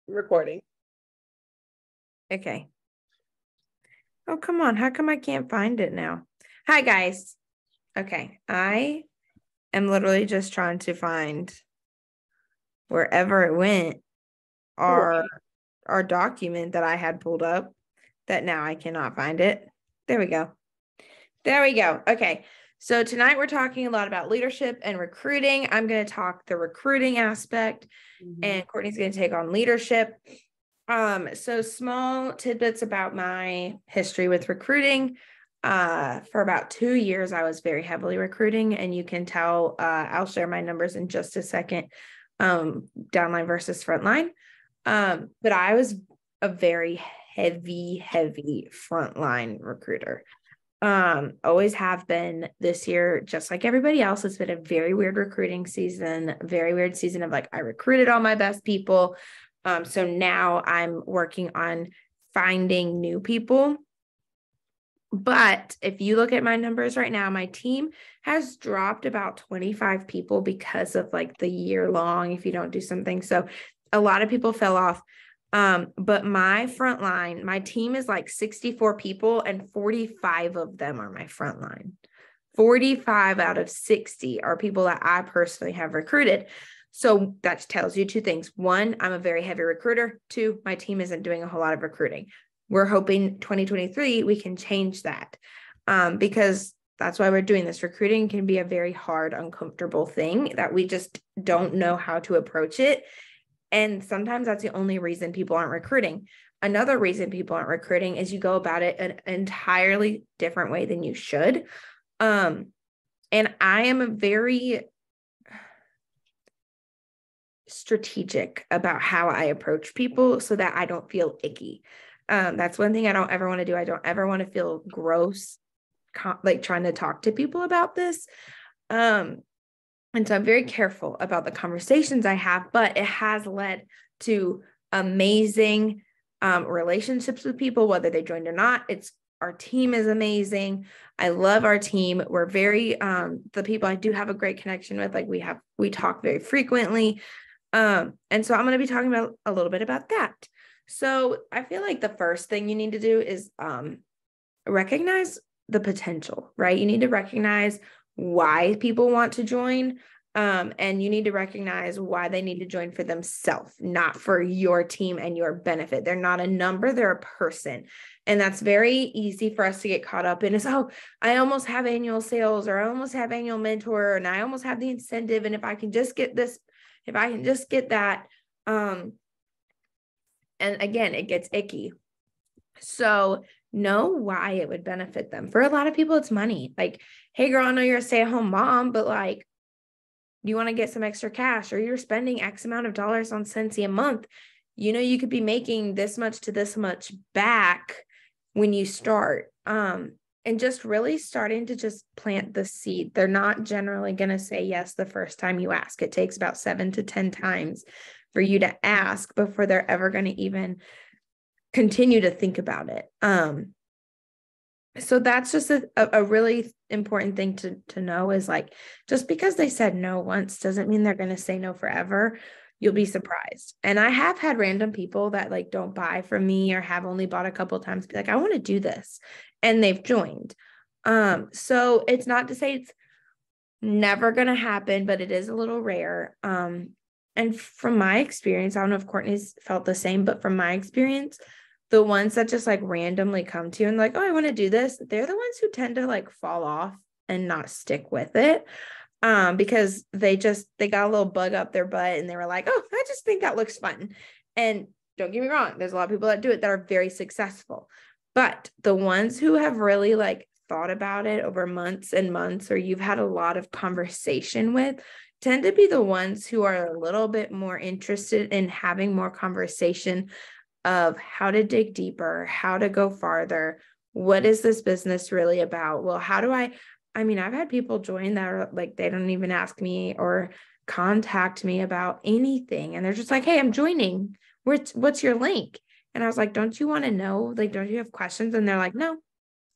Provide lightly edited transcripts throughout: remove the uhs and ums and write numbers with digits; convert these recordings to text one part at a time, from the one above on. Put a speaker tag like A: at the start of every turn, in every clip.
A: Recording.
B: Okay. Oh, come on. How come I can't find it now? Hi, guys. Okay. I am literally just trying to find wherever it went our document that I had pulled up that now I cannot find it. There we go. There we go. Okay. So tonight we're talking a lot about leadership and recruiting. I'm going to talk the recruiting aspect, and Courtney's going to take on leadership. So small tidbits about my history with recruiting. For about 2 years, I was very heavily recruiting, and you can tell, I'll share my numbers in just a second, downline versus frontline. But I was a very heavy frontline recruiter. Always have been. This year, just like everybody else, it's been a very weird recruiting season, very weird season of like, I recruited all my best people. So now I'm working on finding new people. But if you look at my numbers right now, my team has dropped about 25 people because of like the year long, if you don't do something. So a lot of people fell off. But my front line, my team is like 64 people, and 45 of them are my front line. 45 out of 60 are people that I personally have recruited. So that tells you two things. One, I'm a very heavy recruiter. Two, my team isn't doing a whole lot of recruiting. We're hoping 2023, we can change that, because that's why we're doing this. Recruiting can be a very hard, uncomfortable thing that we just don't know how to approach it. And sometimes that's the only reason people aren't recruiting. Another reason people aren't recruiting is you go about it an entirely different way than you should. And I am a very strategic about how I approach people so that I don't feel icky. That's one thing I don't ever want to do. I don't ever want to feel gross, like trying to talk to people about this. And so I'm very careful about the conversations I have, but it has led to amazing relationships with people, whether they joined or not. Our team is amazing. I love our team. We're very, the people I do have a great connection with, like we talk very frequently. And so I'm going to be talking about a little bit about that. So I feel like the first thing you need to do is recognize the potential, right? You need to recognize why people want to join. And you need to recognize why they need to join for themselves, not for your team and your benefit. They're not a number, they're a person. And that's very easy for us to get caught up in is, oh, I almost have annual sales, or I almost have annual mentor, and I almost have the incentive. And if I can just get this, if I can just get that, and again, it gets icky. So know why it would benefit them. For a lot of people, it's money. Like, hey girl, I know you're a stay-at-home mom, but like, you want to get some extra cash, or you're spending X amount of dollars on Scentsy a month. You know, you could be making this much to this much back when you start. And just really starting to just plant the seed. They're not generally going to say yes the first time you ask. It takes about 7 to 10 times for you to ask before they're ever going to even continue to think about it. So that's just a really important thing to know is like, just because they said no once doesn't mean they're going to say no forever. You'll be surprised. And I have had random people that like don't buy from me or have only bought a couple of times be like, I want to do this. And they've joined. So it's not to say it's never going to happen, but it is a little rare. And from my experience, I don't know if Courtney's felt the same, but from my experience, the ones that just like randomly come to you and like, oh, I want to do this, they're the ones who tend to like fall off and not stick with it. Because they got a little bug up their butt and they were like, oh, I just think that looks fun. And don't get me wrong, there's a lot of people that do it that are very successful. But the ones who have really like thought about it over months and months, or you've had a lot of conversation with, tend to be the ones who are a little bit more interested in having more conversation of how to dig deeper, how to go farther. What is this business really about? Well, I mean, I've had people join that are like, they don't even ask me or contact me about anything. And they're just like, hey, I'm joining. What's your link? And I was like, don't you want to know? Like, don't you have questions? And they're like, no,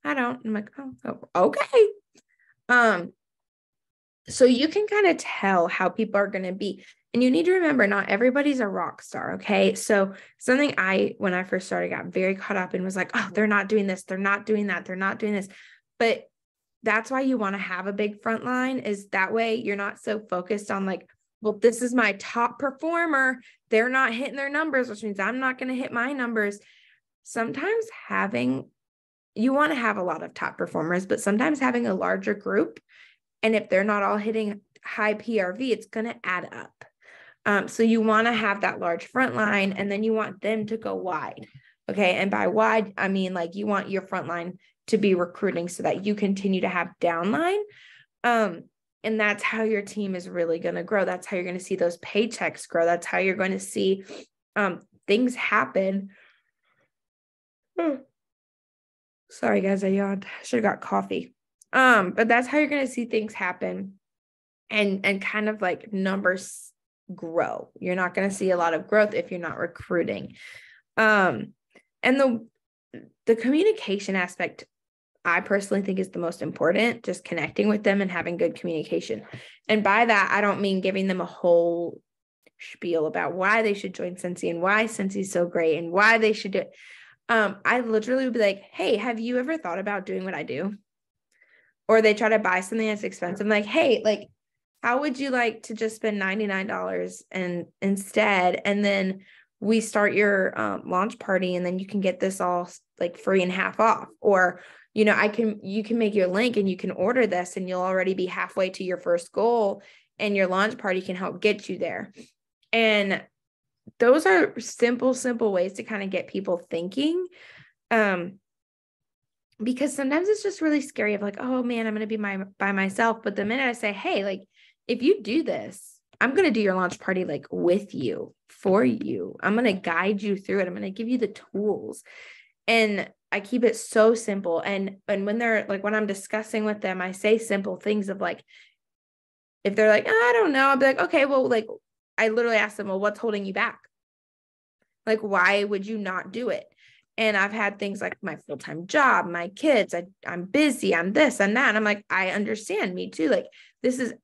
B: I don't. I'm like, oh, okay. So you can kind of tell how people are going to be. And you need to remember, not everybody's a rock star. Okay. So something when I first started, got very caught up and was like, oh, they're not doing this. They're not doing that. They're not doing this. But that's why you want to have a big front line, is that way you're not so focused on like, well, this is my top performer. They're not hitting their numbers, which means I'm not going to hit my numbers. Sometimes you want to have a lot of top performers, but sometimes having a larger group, and if they're not all hitting high PRV, it's going to add up. So you want to have that large front line, and then you want them to go wide. Okay. And by wide, I mean, like, you want your front line to be recruiting so that you continue to have downline. And that's how your team is really going to grow. That's how you're going to see those paychecks grow. That's how you're going to see things happen. Sorry, guys, I yawned. I should have got coffee. But that's how you're going to see things happen, and kind of like numbers grow. You're not going to see a lot of growth if you're not recruiting. And the communication aspect, I personally think, is the most important, just connecting with them and having good communication. And by that, I don't mean giving them a whole spiel about why they should join Scentsy and why Scentsy is so great and why they should do it. I literally would be like, hey, have you ever thought about doing what I do? Or they try to buy something that's expensive. I'm like, hey, like, how would you like to just spend $99 and instead, and then we start your launch party, and then you can get this all like free and half off. Or, you can make your link and you can order this, and you'll already be halfway to your first goal, and your launch party can help get you there. And those are simple ways to kind of get people thinking. Because sometimes it's just really scary of like, oh man, I'm going to be by myself. But the minute I say, hey, like, if you do this, I'm going to do your launch party, like, with you, for you. I'm going to guide you through it. I'm going to give you the tools. And I keep it so simple. And when they're like, when I'm discussing with them, I say simple things of like, if they're like, I don't know, I'll be like, okay, well, like, I literally ask them, well, what's holding you back? Like, why would you not do it? And I've had things like my full-time job, my kids, I'm busy, I'm this and that. And I'm like, I understand, me too. Like,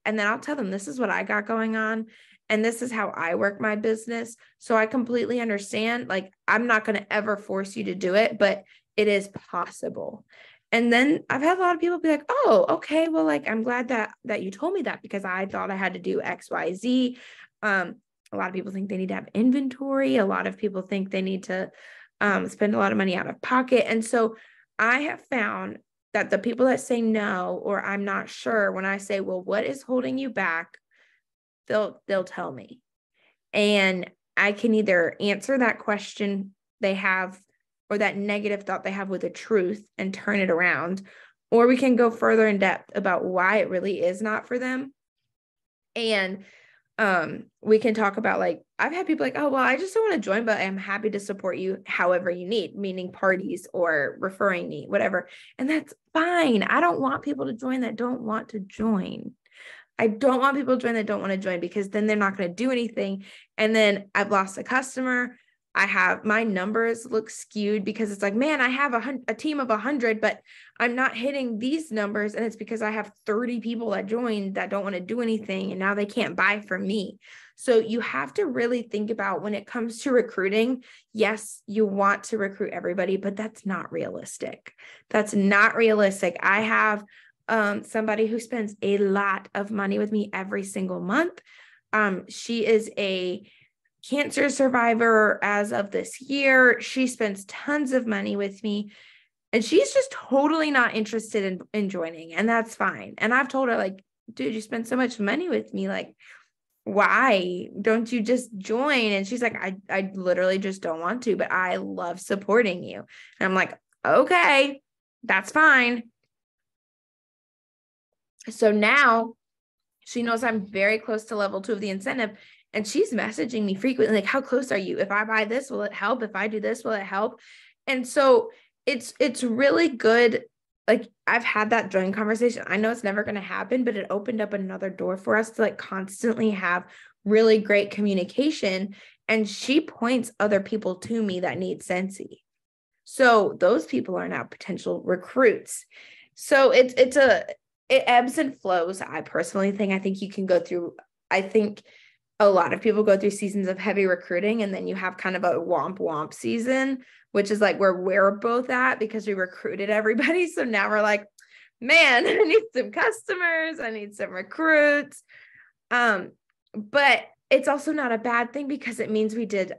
B: and then I'll tell them, this is what I got going on, and this is how I work my business. So I completely understand. Like, I'm not going to ever force you to do it, but it is possible. And then I've had a lot of people be like, oh, okay, well, like, I'm glad that you told me that, because I thought I had to do X, Y, Z. A lot of people think they need to have inventory. A lot of people think they need to spend a lot of money out of pocket. And so I have found that the people that say no, or I'm not sure, when I say, well, what is holding you back? They'll tell me. And I can either answer that question they have, or that negative thought they have, with the truth and turn it around, or we can go further in depth about why it really is not for them. And we can talk about, like, I've had people like, oh, well, I just don't want to join, but I'm happy to support you however you need, meaning parties or referring me, whatever. And that's fine. I don't want people to join that don't want to join. I don't want people to join that don't want to join, because then they're not going to do anything. And then I've lost a customer. My numbers look skewed, because it's like, man, I have a team of 100, but I'm not hitting these numbers. And it's because I have 30 people that joined that don't want to do anything, and now they can't buy from me. So you have to really think about, when it comes to recruiting, yes, you want to recruit everybody, but that's not realistic. That's not realistic. I have somebody who spends a lot of money with me every single month. She is a cancer survivor as of this year. She spends tons of money with me, and she's just totally not interested in joining, and that's fine. And I've told her, like, dude, you spend so much money with me, like, why don't you just join? And she's like, I literally just don't want to, but I love supporting you. And I'm like, okay, that's fine. So now she knows I'm very close to level 2 of the incentive, and she's messaging me frequently, like, how close are you? If I buy this, will it help? If I do this, will it help? And so it's really good. Like, I've had that join conversation. I know it's never going to happen, but it opened up another door for us to, like, constantly have really great communication. And she points other people to me that need Scentsy. So those people are now potential recruits. So it ebbs and flows. I personally think, I think you can go through, I think a lot of people go through seasons of heavy recruiting, and then you have kind of a womp womp season, which is like where we're both at because we recruited everybody. So now we're like, man, I need some customers. I need some recruits. But it's also not a bad thing because it means we did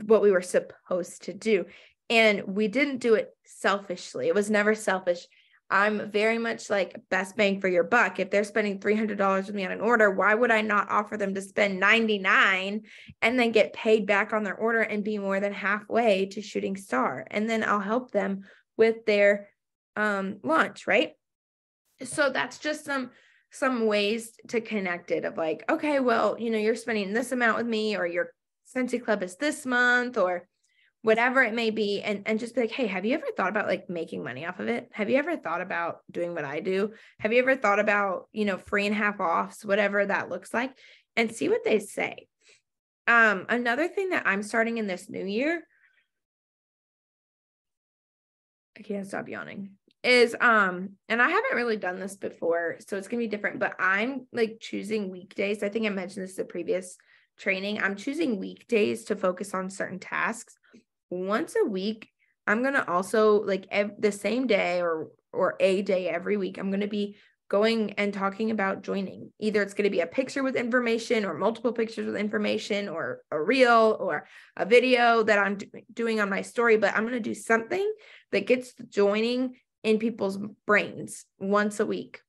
B: what we were supposed to do. And we didn't do it selfishly. It was never selfish. I'm very much like best bang for your buck. If they're spending $300 with me on an order, why would I not offer them to spend $99 and then get paid back on their order and be more than halfway to shooting star? And then I'll help them with their launch, right? So that's just some ways to connect it of like, okay, well, you're spending this amount with me, or your Scentsy Club is this month, or whatever it may be, and just be like, hey, have you ever thought about like making money off of it? Have you ever thought about doing what I do? Have you ever thought about, free and half offs, whatever that looks like, and see what they say. Another thing that I'm starting in this new year, I can't stop yawning, is, and I haven't really done this before, so it's going to be different, but I'm like choosing weekdays. I think I mentioned this in the previous training. I'm choosing weekdays to focus on certain tasks. Once a week, I'm going to also like the same day or a day every week, I'm going to be going and talking about joining. Either it's going to be a picture with information, or multiple pictures with information, or a reel, or a video that I'm doing on my story, but I'm going to do something that gets joining in people's brains once a week.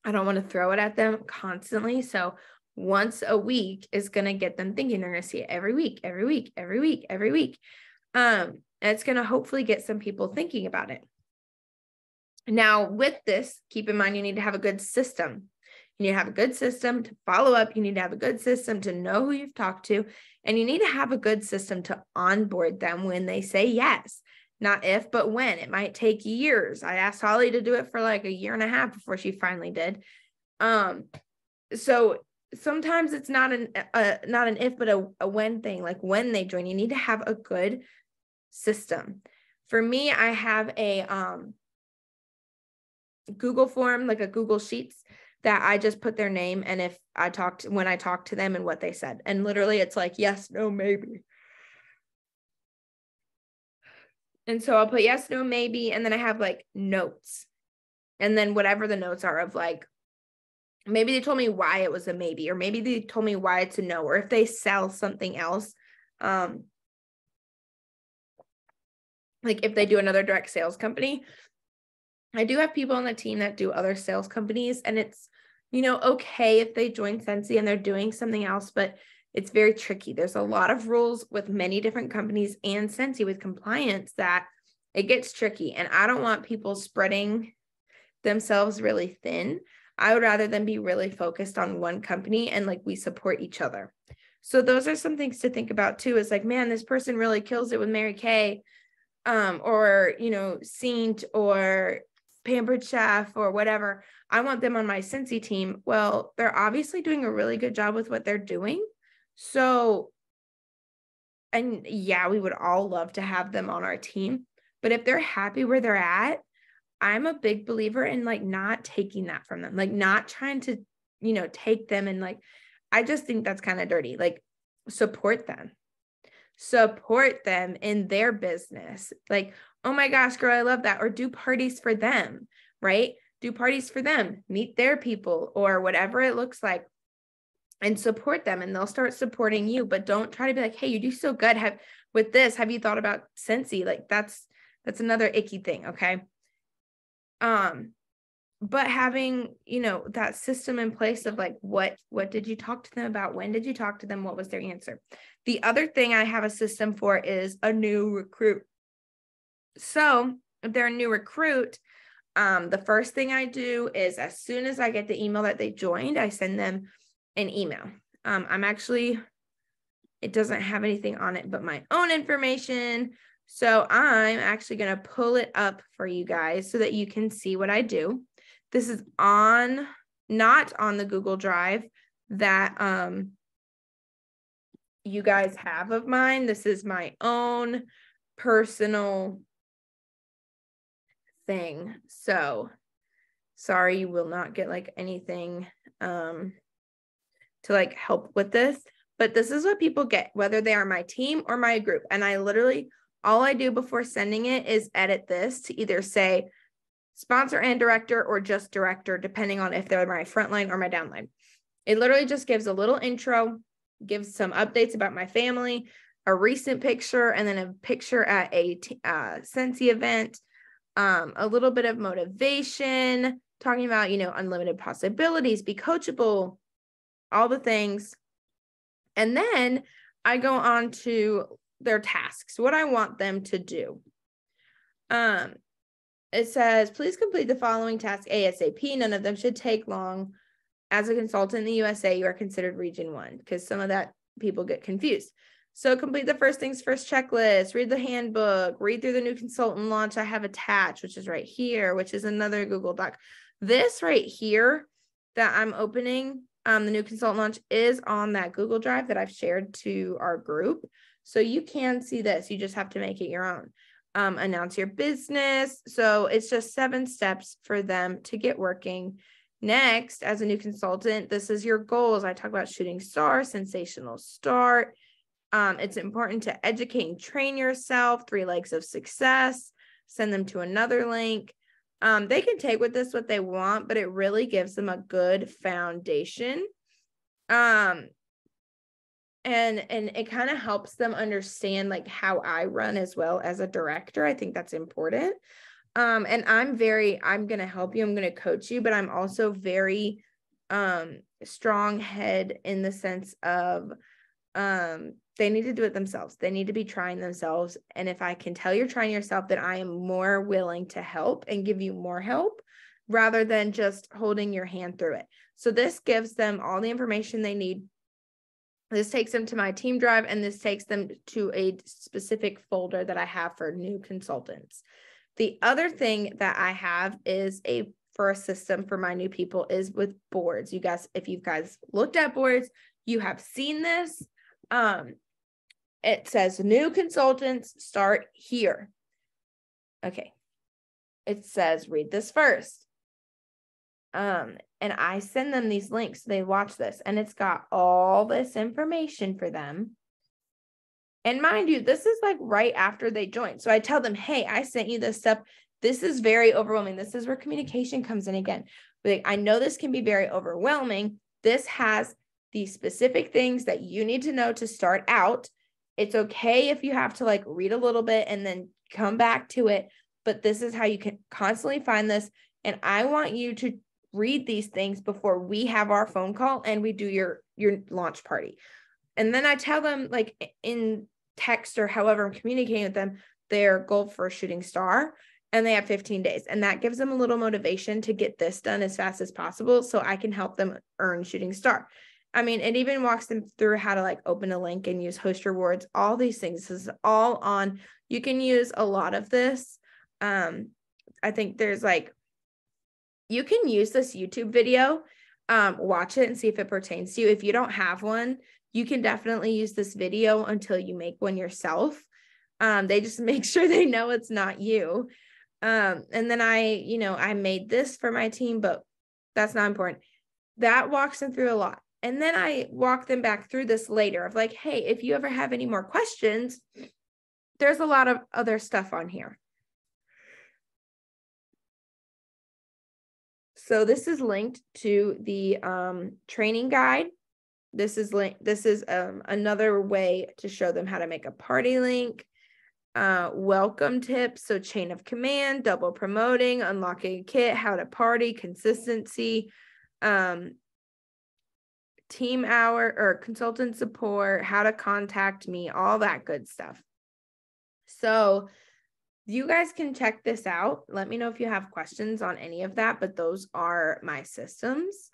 B: I don't want to throw it at them constantly. So once a week is going to get them thinking. They're going to see it every week, every week, every week, every week. And it's going to hopefully get some people thinking about it. Now, with this, keep in mind, you need to have a good system. You need to have a good system to follow up. You need to have a good system to know who you've talked to. And you need to have a good system to onboard them when they say yes. Not if, but when. It might take years. I asked Holly to do it for like a year and a half before she finally did. So sometimes it's not an if, but a when thing. Like when they join, you need to have a good system. For me, I have a Google form, like a Google Sheets, that I just put their name and when I talked to them and what they said. And literally it's like, yes, no, maybe. And so I'll put yes, no, maybe. And then I have like notes. And then whatever the notes are of like, maybe they told me why it was a maybe, or maybe they told me why it's a no, or if they sell something else. Like if they do another direct sales company. I do have people on the team that do other sales companies, and it's, okay if they join Scentsy and they're doing something else, but it's very tricky. There's a lot of rules with many different companies and Scentsy with compliance that it gets tricky. And I don't want people spreading themselves really thin. I would rather them be really focused on one company and like we support each other. So those are some things to think about too, is like, man, this person really kills it with Mary Kay, or, Saint, or Pampered Chef, or whatever. I want them on my Scentsy team. Well, they're obviously doing a really good job with what they're doing. So, and yeah, we would all love to have them on our team, but if they're happy where they're at, I'm a big believer in like not taking that from them, like not trying to, take them, and like, I just think that's kind of dirty. Like support them in their business. Like, oh my gosh, girl, I love that. Or do parties for them, right? Do parties for them, meet their people, or whatever it looks like, and support them, and they'll start supporting you. But don't try to be like, hey, you do so good. Have you thought about Scentsy? Like that's another icky thing. Okay. But having, that system in place of like, what did you talk to them about? When did you talk to them? What was their answer? The other thing I have a system for is a new recruit. So if they're a new recruit, the first thing I do is, as soon as I get the email that they joined, I send them an email. It doesn't have anything on it but my own information. So I'm actually going to pull it up for you guys so that you can see what I do. This is not on the Google Drive that you guys have of mine. This is my own personal thing. So sorry, you will not get like anything to to like help with this, but this is what people get, whether they are my team or my group. And I literally, all I do before sending it is edit this to either say sponsor and director or just director, depending on if they're my frontline or my downline. It literally just gives a little intro, gives some updates about my family, a recent picture, and then a picture at a Scentsy event, a little bit of motivation, talking about, unlimited possibilities, be coachable, all the things. And then I go on to their tasks, what I want them to do. It says, please complete the following tasks ASAP. None of them should take long. As a consultant in the USA, you are considered region 1, because some of that people get confused. So complete the first things first checklist, read the handbook, read through the new consultant launch I have attached, which is right here, which is another Google Doc. This right here that I'm opening, the new consultant launch, is on that Google Drive that I've shared to our group. So you can see this. You just have to make it your own. Announce your business. So it's just 7 steps for them to get working. Next, as a new consultant, this is your goals. I talk about shooting star, sensational start. It's important to educate and train yourself, 3 legs of success, send them to another link. They can take with this what they want, but it really gives them a good foundation. And it kind of helps them understand like how I run as well as a director. I think that's important. And I'm going to help you. I'm going to coach you, but I'm also very strong head in the sense of they need to do it themselves. They need to be trying themselves. And if I can tell you're trying yourself, then I am more willing to help and give you more help rather than just holding your hand through it. So this gives them all the information they need. This takes them to my team drive, and this takes them to a specific folder that I have for new consultants. The other thing that I have is for a system for my new people is with boards. You guys, if you guys looked at boards, you have seen this. It says new consultants start here. Okay. It says read this first. And I send them these links. They watch this, and it's got all this information for them. And mind you, this is like right after they join. So I tell them, hey, I sent you this stuff. This is very overwhelming. This is where communication comes in again. Like, I know this can be very overwhelming. This has these specific things that you need to know to start out. It's okay if you have to like read a little bit and then come back to it, but this is how you can constantly find this. And I want you to read these things before we have our phone call and we do your launch party. And then I tell them, like in text or however I'm communicating with them, their goal for a shooting star, and they have 15 days. And that gives them a little motivation to get this done as fast as possible so I can help them earn shooting star. I mean, it even walks them through how to like open a link and use host rewards, all these things. This is all on, you can use a lot of this. I think there's like, you can use this YouTube video, watch it and see if it pertains to you. If you don't have one, you can definitely use this video until you make one yourself. They just make sure they know it's not you. And then I made this for my team, but that's not important. That walks them through a lot. And then I walk them back through this later of like, hey, if you ever have any more questions, there's a lot of other stuff on here. So this is linked to the training guide. This is another way to show them how to make a party link. Welcome tips, so chain of command, double promoting, unlocking a kit, how to party, consistency, team hour or consultant support, how to contact me, all that good stuff. So you guys can check this out. Let me know if you have questions on any of that, but those are my systems.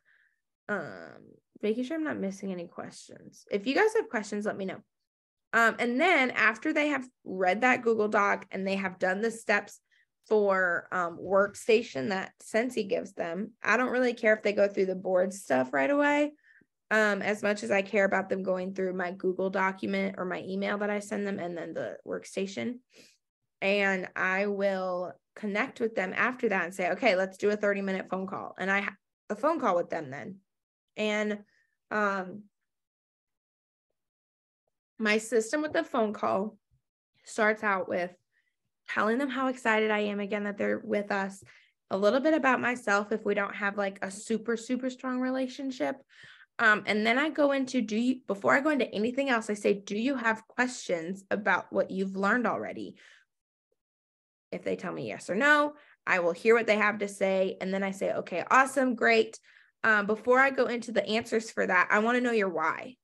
B: Making sure I'm not missing any questions. If you guys have questions, let me know. And then after they have read that Google Doc and they have done the steps for workstation that Scentsy gives them, I don't really care if they go through the board stuff right away, as much as I care about them going through my Google document or my email that I send them and then the workstation. And I will connect with them after that and say, okay, let's do a 30-minute phone call. And I have a phone call with them then. And My system with the phone call starts out with telling them how excited I am again that they're with us, a little bit about myself if we don't have like a super, super strong relationship. And then I go into, before I go into anything else, I say, do you have questions about what you've learned already? If they tell me yes or no, I will hear what they have to say. And then I say, okay, awesome, great. Before I go into the answers for that, I want to know your why.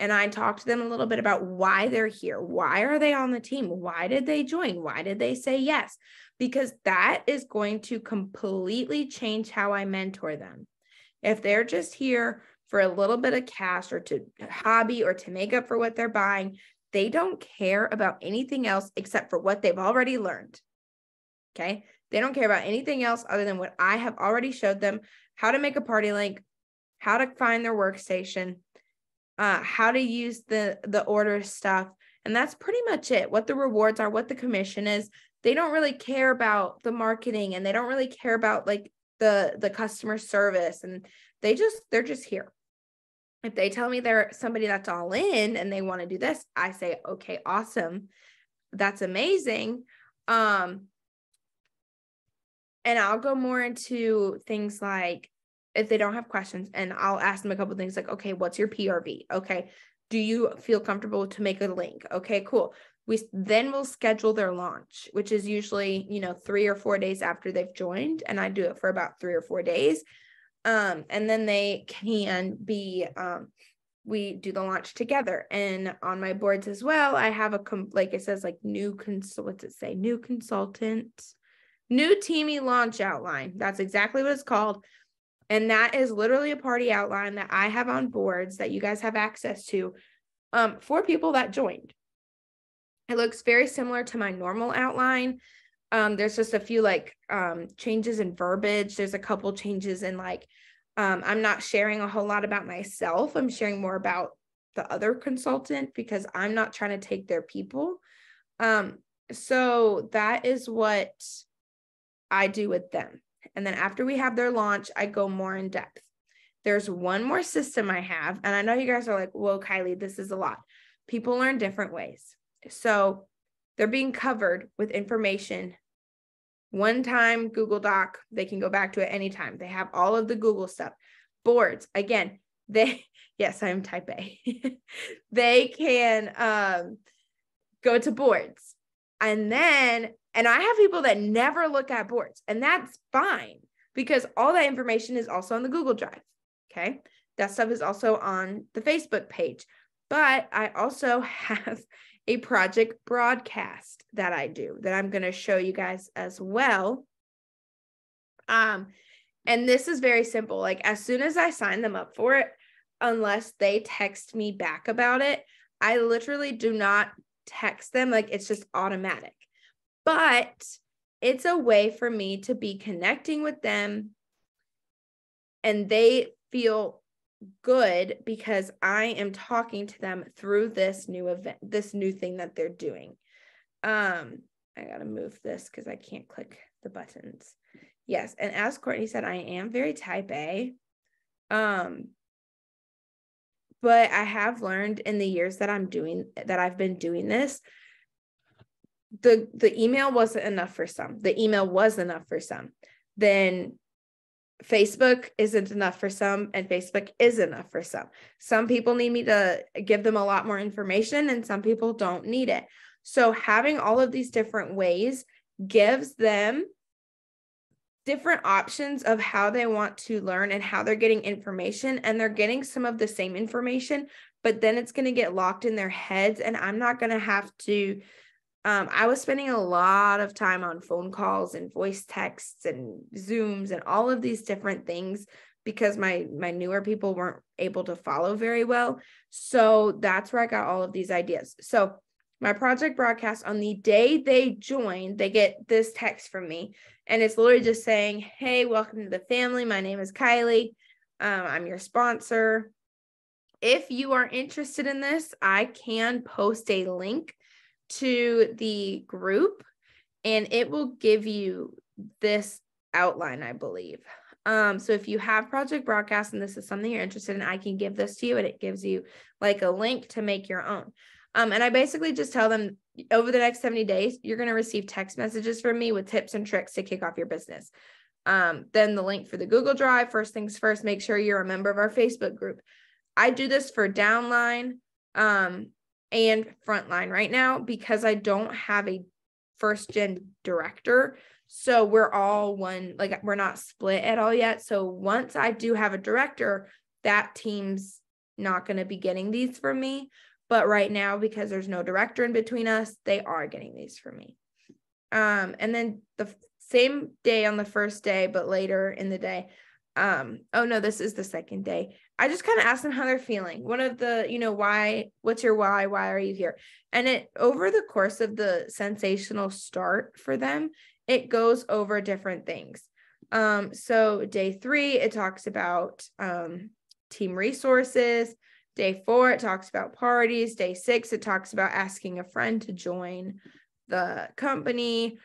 B: And I talk to them a little bit about why they're here. Why are they on the team? Why did they join? Why did they say yes? Because that is going to completely change how I mentor them. If they're just here for a little bit of cash or to hobby or to make up for what they're buying, they don't care about anything else except for what they've already learned. Okay. They don't care about anything else other than what I have already showed them: how to make a party link, how to find their workstation, how to use the order stuff. And that's pretty much it. What the rewards are, what the commission is. They don't really care about the marketing, and they don't really care about like the customer service, and they're just here. If they tell me they're somebody that's all in and they want to do this, I say, okay, awesome. That's amazing. And I'll go more into things like, if they don't have questions, and I'll ask them a couple of things like, okay, what's your PRV? Okay. Do you feel comfortable to make a link? Okay, cool. We'll schedule their launch, which is usually, 3 or 4 days after they've joined. And I do it for about 3 or 4 days. And then they can be, we do the launch together. And on my boards as well, I have like it says, like new consultant, new teamy launch outline. That's exactly what it's called. And that is literally a party outline that I have on boards that you guys have access to, for people that joined. It looks very similar to my normal outline. There's just a few changes in verbiage. There's a couple changes in I'm not sharing a whole lot about myself. I'm sharing more about the other consultant because I'm not trying to take their people. So that is what I do with them. And then after we have their launch, I go more in depth. There's one more system I have. And I know you guys are like, whoa, Kylie, this is a lot. People learn different ways. So they're being covered with information. One time Google Doc, they can go back to it anytime. They have all of the Google stuff. Boards, again, yes, I'm type A. They can go to boards. And I have people that never look at boards, and that's fine because all that information is also on the Google Drive. Okay. That stuff is also on the Facebook page, but I also have a project broadcast that I do that I'm going to show you guys as well. And this is very simple. Like as soon as I sign them up for it, unless they text me back about it, I literally do not text them. Like it's just automatic. But it's a way for me to be connecting with them, and they feel good because I am talking to them through this new event, this new thing that they're doing. I got to move this because I can't click the buttons. Yes. And as Courtney said, I am very type A. But I have learned in the years that I've been doing this, the email wasn't enough for some. The email was enough for some. Then Facebook isn't enough for some, and Facebook is enough for some. Some people need me to give them a lot more information, and some people don't need it. So having all of these different ways gives them different options of how they want to learn and how they're getting information, and they're getting some of the same information, but then it's going to get locked in their heads, and I'm not going to have to I was spending a lot of time on phone calls and voice texts and Zooms and all of these different things because my newer people weren't able to follow very well. So that's where I got all of these ideas. So my project broadcast, on the day they join, they get this text from me, and it's literally just saying, hey, welcome to the family. My name is Kylie. I'm your sponsor. If you are interested in this, I can post a link to the group, and it will give you this outline, I believe. So if you have Project Broadcast and this is something you're interested in, I can give this to you, and it gives you like a link to make your own. And I basically just tell them over the next 70 days, you're going to receive text messages from me with tips and tricks to kick off your business. Then the link for the Google Drive. First things first, make sure you're a member of our Facebook group. I do this for downline and frontline right now because I don't have a first gen director. So we're all one, like we're not split at all yet. So once I do have a director, that team's not going to be getting these from me. But right now, because there's no director in between us, they are getting these from me. And then the same day on the first day, but later in the day. Oh no, this is the second day. I just kind of asked them how they're feeling. One of the, why, what's your why? Why are you here? And it, over the course of the sensational start for them, it goes over different things. So day 3, it talks about team resources. Day 4, it talks about parties. Day 6, it talks about asking a friend to join the company.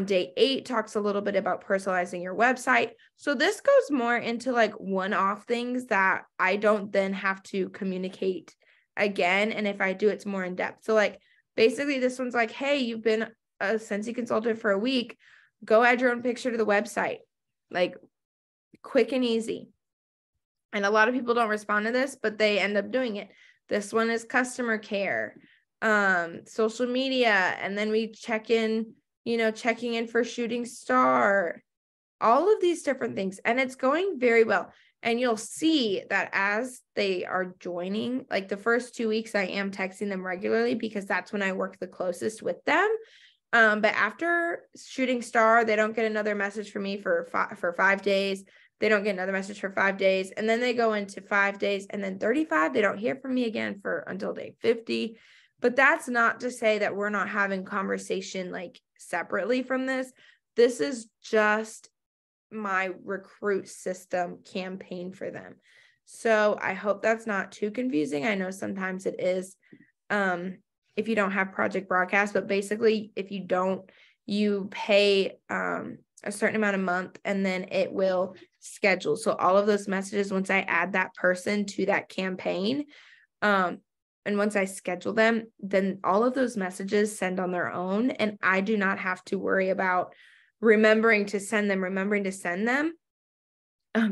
B: Day 8 talks a little bit about personalizing your website. So this goes more into like one-off things that I don't then have to communicate again. And if I do, it's more in depth. So like basically this one's like, hey, you've been a Scentsy consultant for a week. Go add your own picture to the website. Like quick and easy. And a lot of people don't respond to this, but they end up doing it. This one is customer care, social media. And then we checking in for shooting star, all of these different things. And it's going very well. And you'll see that as they are joining, like the first 2 weeks, I am texting them regularly because that's when I work the closest with them. But after shooting star, they don't get another message from me for 5 days. They don't get another message for 5 days. And then they go into 5 days, and then 35, they don't hear from me again until day 50. But that's not to say that we're not having conversation like separately from this. This is just my recruit system campaign for them. So I hope that's not too confusing. I know sometimes it is if you don't have Project Broadcast, but basically if you don't, you pay a certain amount a month and then it will schedule. So all of those messages, once I add that person to that campaign, and once I schedule them, then all of those messages send on their own. And I do not have to worry about remembering to send them.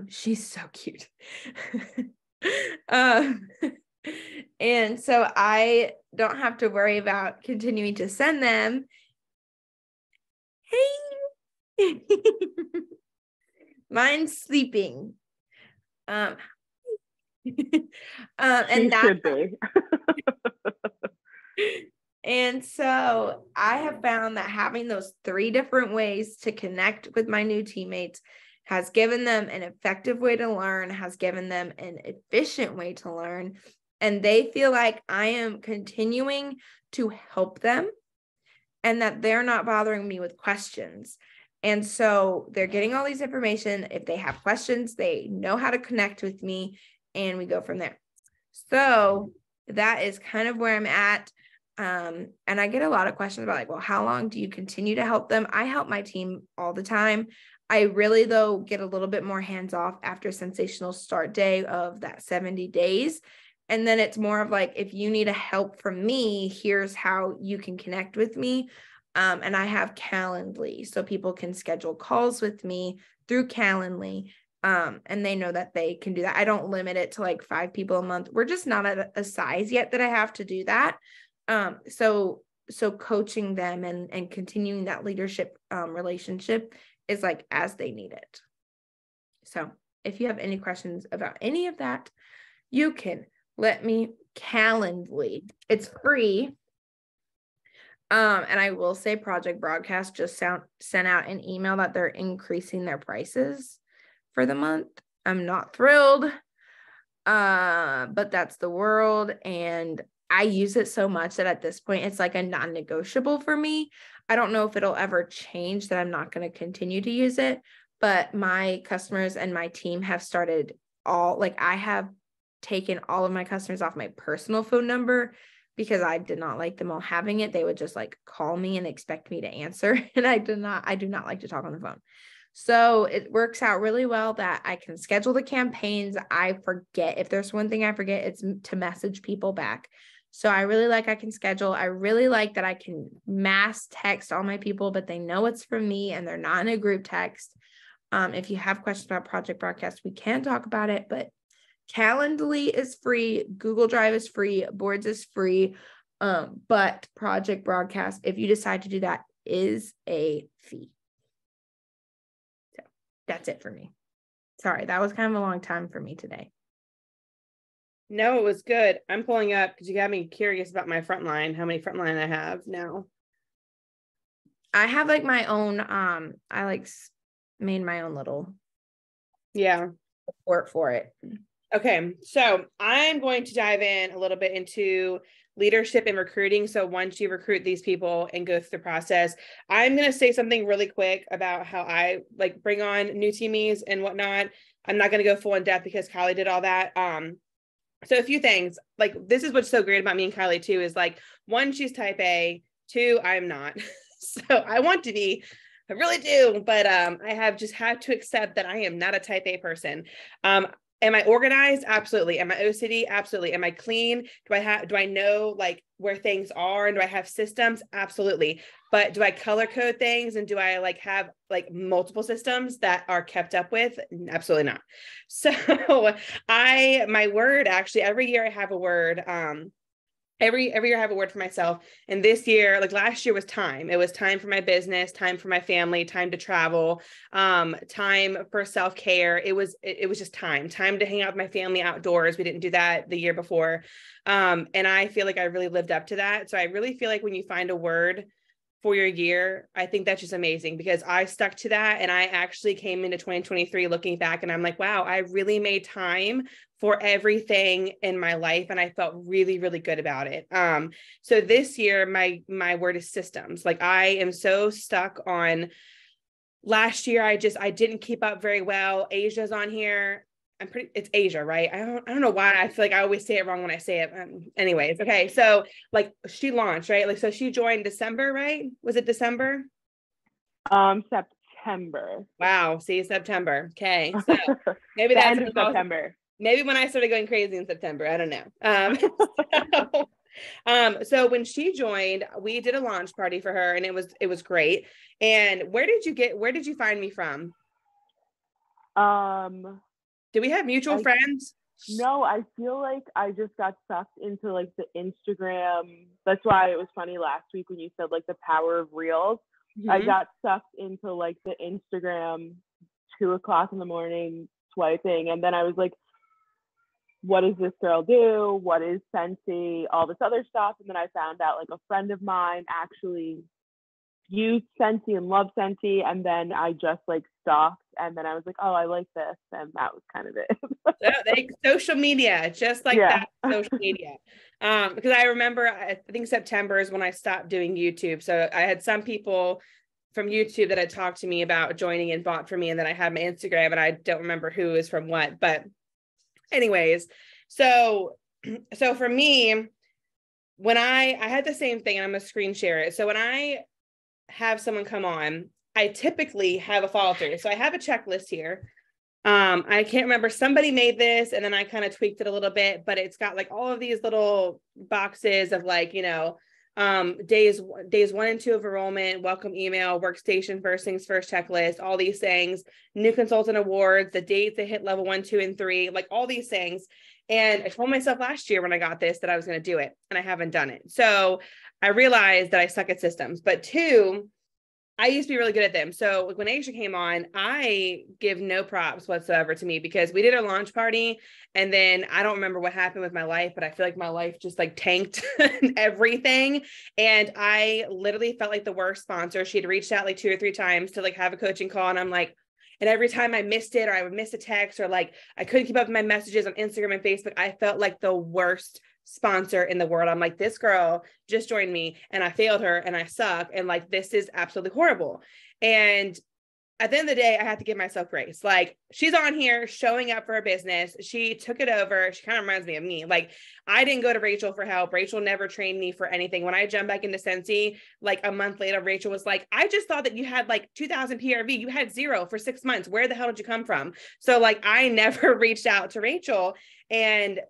B: She's so cute. And so I don't have to worry about continuing to send them. Hey, mine's sleeping. And
A: should be.
B: And so I have found that having those 3 different ways to connect with my new teammates has given them an effective way to learn, has given them an efficient way to learn. And they feel like I am continuing to help them and that they're not bothering me with questions. And so they're getting all these information. If they have questions, they know how to connect with me, and we go from there. So that is kind of where I'm at. And I get a lot of questions about like, well, how long do you continue to help them? I help my team all the time. I really, though, get a little bit more hands off after sensational start day of that 70 days. And then it's more of like, if you need a help from me, here's how you can connect with me. And I have Calendly, so people can schedule calls with me through Calendly. And they know that they can do that. I don't limit it to like 5 people a month. We're just not at a size yet that I have to do that. So coaching them and continuing that leadership relationship is like as they need it. So if you have any questions about any of that, you can let me Calendly. It's free. And I will say Project Broadcast just sent out an email that they're increasing their prices for the month. I'm not thrilled, but that's the world. And I use it so much that at this point, it's like a non-negotiable for me. I don't know if it'll ever change that I'm not going to continue to use it, but my customers and my team have started I have taken all of my customers off my personal phone number because I did not like them all having it. They would just like call me and expect me to answer. And I do not like to talk on the phone. So it works out really well that I can schedule the campaigns. I forget, if there's one thing I forget, it's to message people back. So I really like I can schedule. I really like that I can mass text all my people, but they know it's from me and they're not in a group text. If you have questions about Project Broadcast, we can talk about it, but Calendly is free. Google Drive is free. Boards is free. But Project Broadcast, if you decide to do that, is a fee. So that's it for me. Sorry, that was kind of a long time for me today.
A: No, it was good. I'm pulling up because you got me curious about my frontline, how many frontline I have now.
B: I have like my own, I like made my own little support for it.
A: Okay, so I'm going to dive in a little bit into leadership and recruiting. So once you recruit these people and go through the process, I'm going to say something really quick about how I like bring on new teamies and whatnot. I'm not going to go full in depth because Kylie did all that. So a few things, like this is what's so great about me and Kylie too, is like, one, she's type A, two, I'm not. So I want to be, I really do, but I have just had to accept that I am not a type A person. Am I organized? Absolutely. Am I OCD? Absolutely. Am I clean? Do I know like where things are, and do I have systems? Absolutely. But do I color code things, and do I like have like multiple systems that are kept up with? Absolutely not. So my word, actually every year I have a word. Every year I have a word for myself. And this year, like last year was time. It was time for my business, time for my family, time to travel, time for self-care. It was just time to hang out with my family outdoors. We didn't do that the year before. And I feel like I really lived up to that. So I really feel like when you find a word for your year, I think that's just amazing, because I stuck to that. And I actually came into 2023 looking back and I'm like, wow, I really made time for everything in my life. And I felt really, really good about it. So this year, my word is systems. Like I am so stuck on last year. I didn't keep up very well. Asia's on here. It's Asia, right? I don't know why I feel like I always say it wrong when I say it. Anyways, okay. So like she launched, right? Like, so she joined December, right? Was it December?
C: September.
A: Wow. See, September. Okay. So maybe that's
C: end of September.
A: Maybe when I started going crazy in September, I don't know. So when she joined, we did a launch party for her, and it was great. And where did you find me from? Do we have mutual friends?
C: No, I feel like I just got sucked into like the Instagram. That's why it was funny last week when you said like the power of reels. Mm-hmm. I got sucked into like the Instagram 2:00 in the morning swiping. And then I was like, what does this girl do? What is Scentsy? All this other stuff. And then I found out like a friend of mine actually used Scentsy and loved Scentsy, and then I just like stalked, and then I was like, oh, I like this, and that was kind of it.
A: Social media, just like that, social media. Because I remember, I think September is when I stopped doing YouTube. So I had some people from YouTube that had talked to me about joining and bought from me, and then I had my Instagram, and I don't remember who is from what, but anyways, so for me, when I had the same thing, and I'm gonna screen share it. So when I have someone come on, I typically have a follow through. So I have a checklist here. I can't remember, somebody made this and then I kind of tweaked it a little bit, but it's got like all of these little boxes of like, you know, days 1 and 2 of enrollment, welcome email, workstation, first things first checklist, all these things, new consultant awards, the dates they hit level 1, 2, and 3, like all these things. And I told myself last year when I got this that I was going to do it, and I haven't done it. So I realized that I suck at systems, but 2, I used to be really good at them. So when Asia came on, I give no props whatsoever to me, because we did a launch party, and then I don't remember what happened with my life, but I feel like my life just like tanked everything. And I literally felt like the worst sponsor. She had reached out like 2 or 3 times to like have a coaching call. And I'm like, and every time I missed it, or I would miss a text, or like I couldn't keep up with my messages on Instagram and Facebook, I felt like the worst sponsor in the world. I'm like, this girl just joined me and I failed her and I suck. And like, this is absolutely horrible. And at the end of the day, I have to give myself grace. Like, she's on here showing up for her business. She took it over. She kind of reminds me of me. Like, I didn't go to Rachel for help. Rachel never trained me for anything. When I jumped back into Scentsy, like a month later, Rachel was like, I just thought that you had like 2,000 PRV. You had 0 for 6 months. Where the hell did you come from? So like, I never reached out to Rachel. And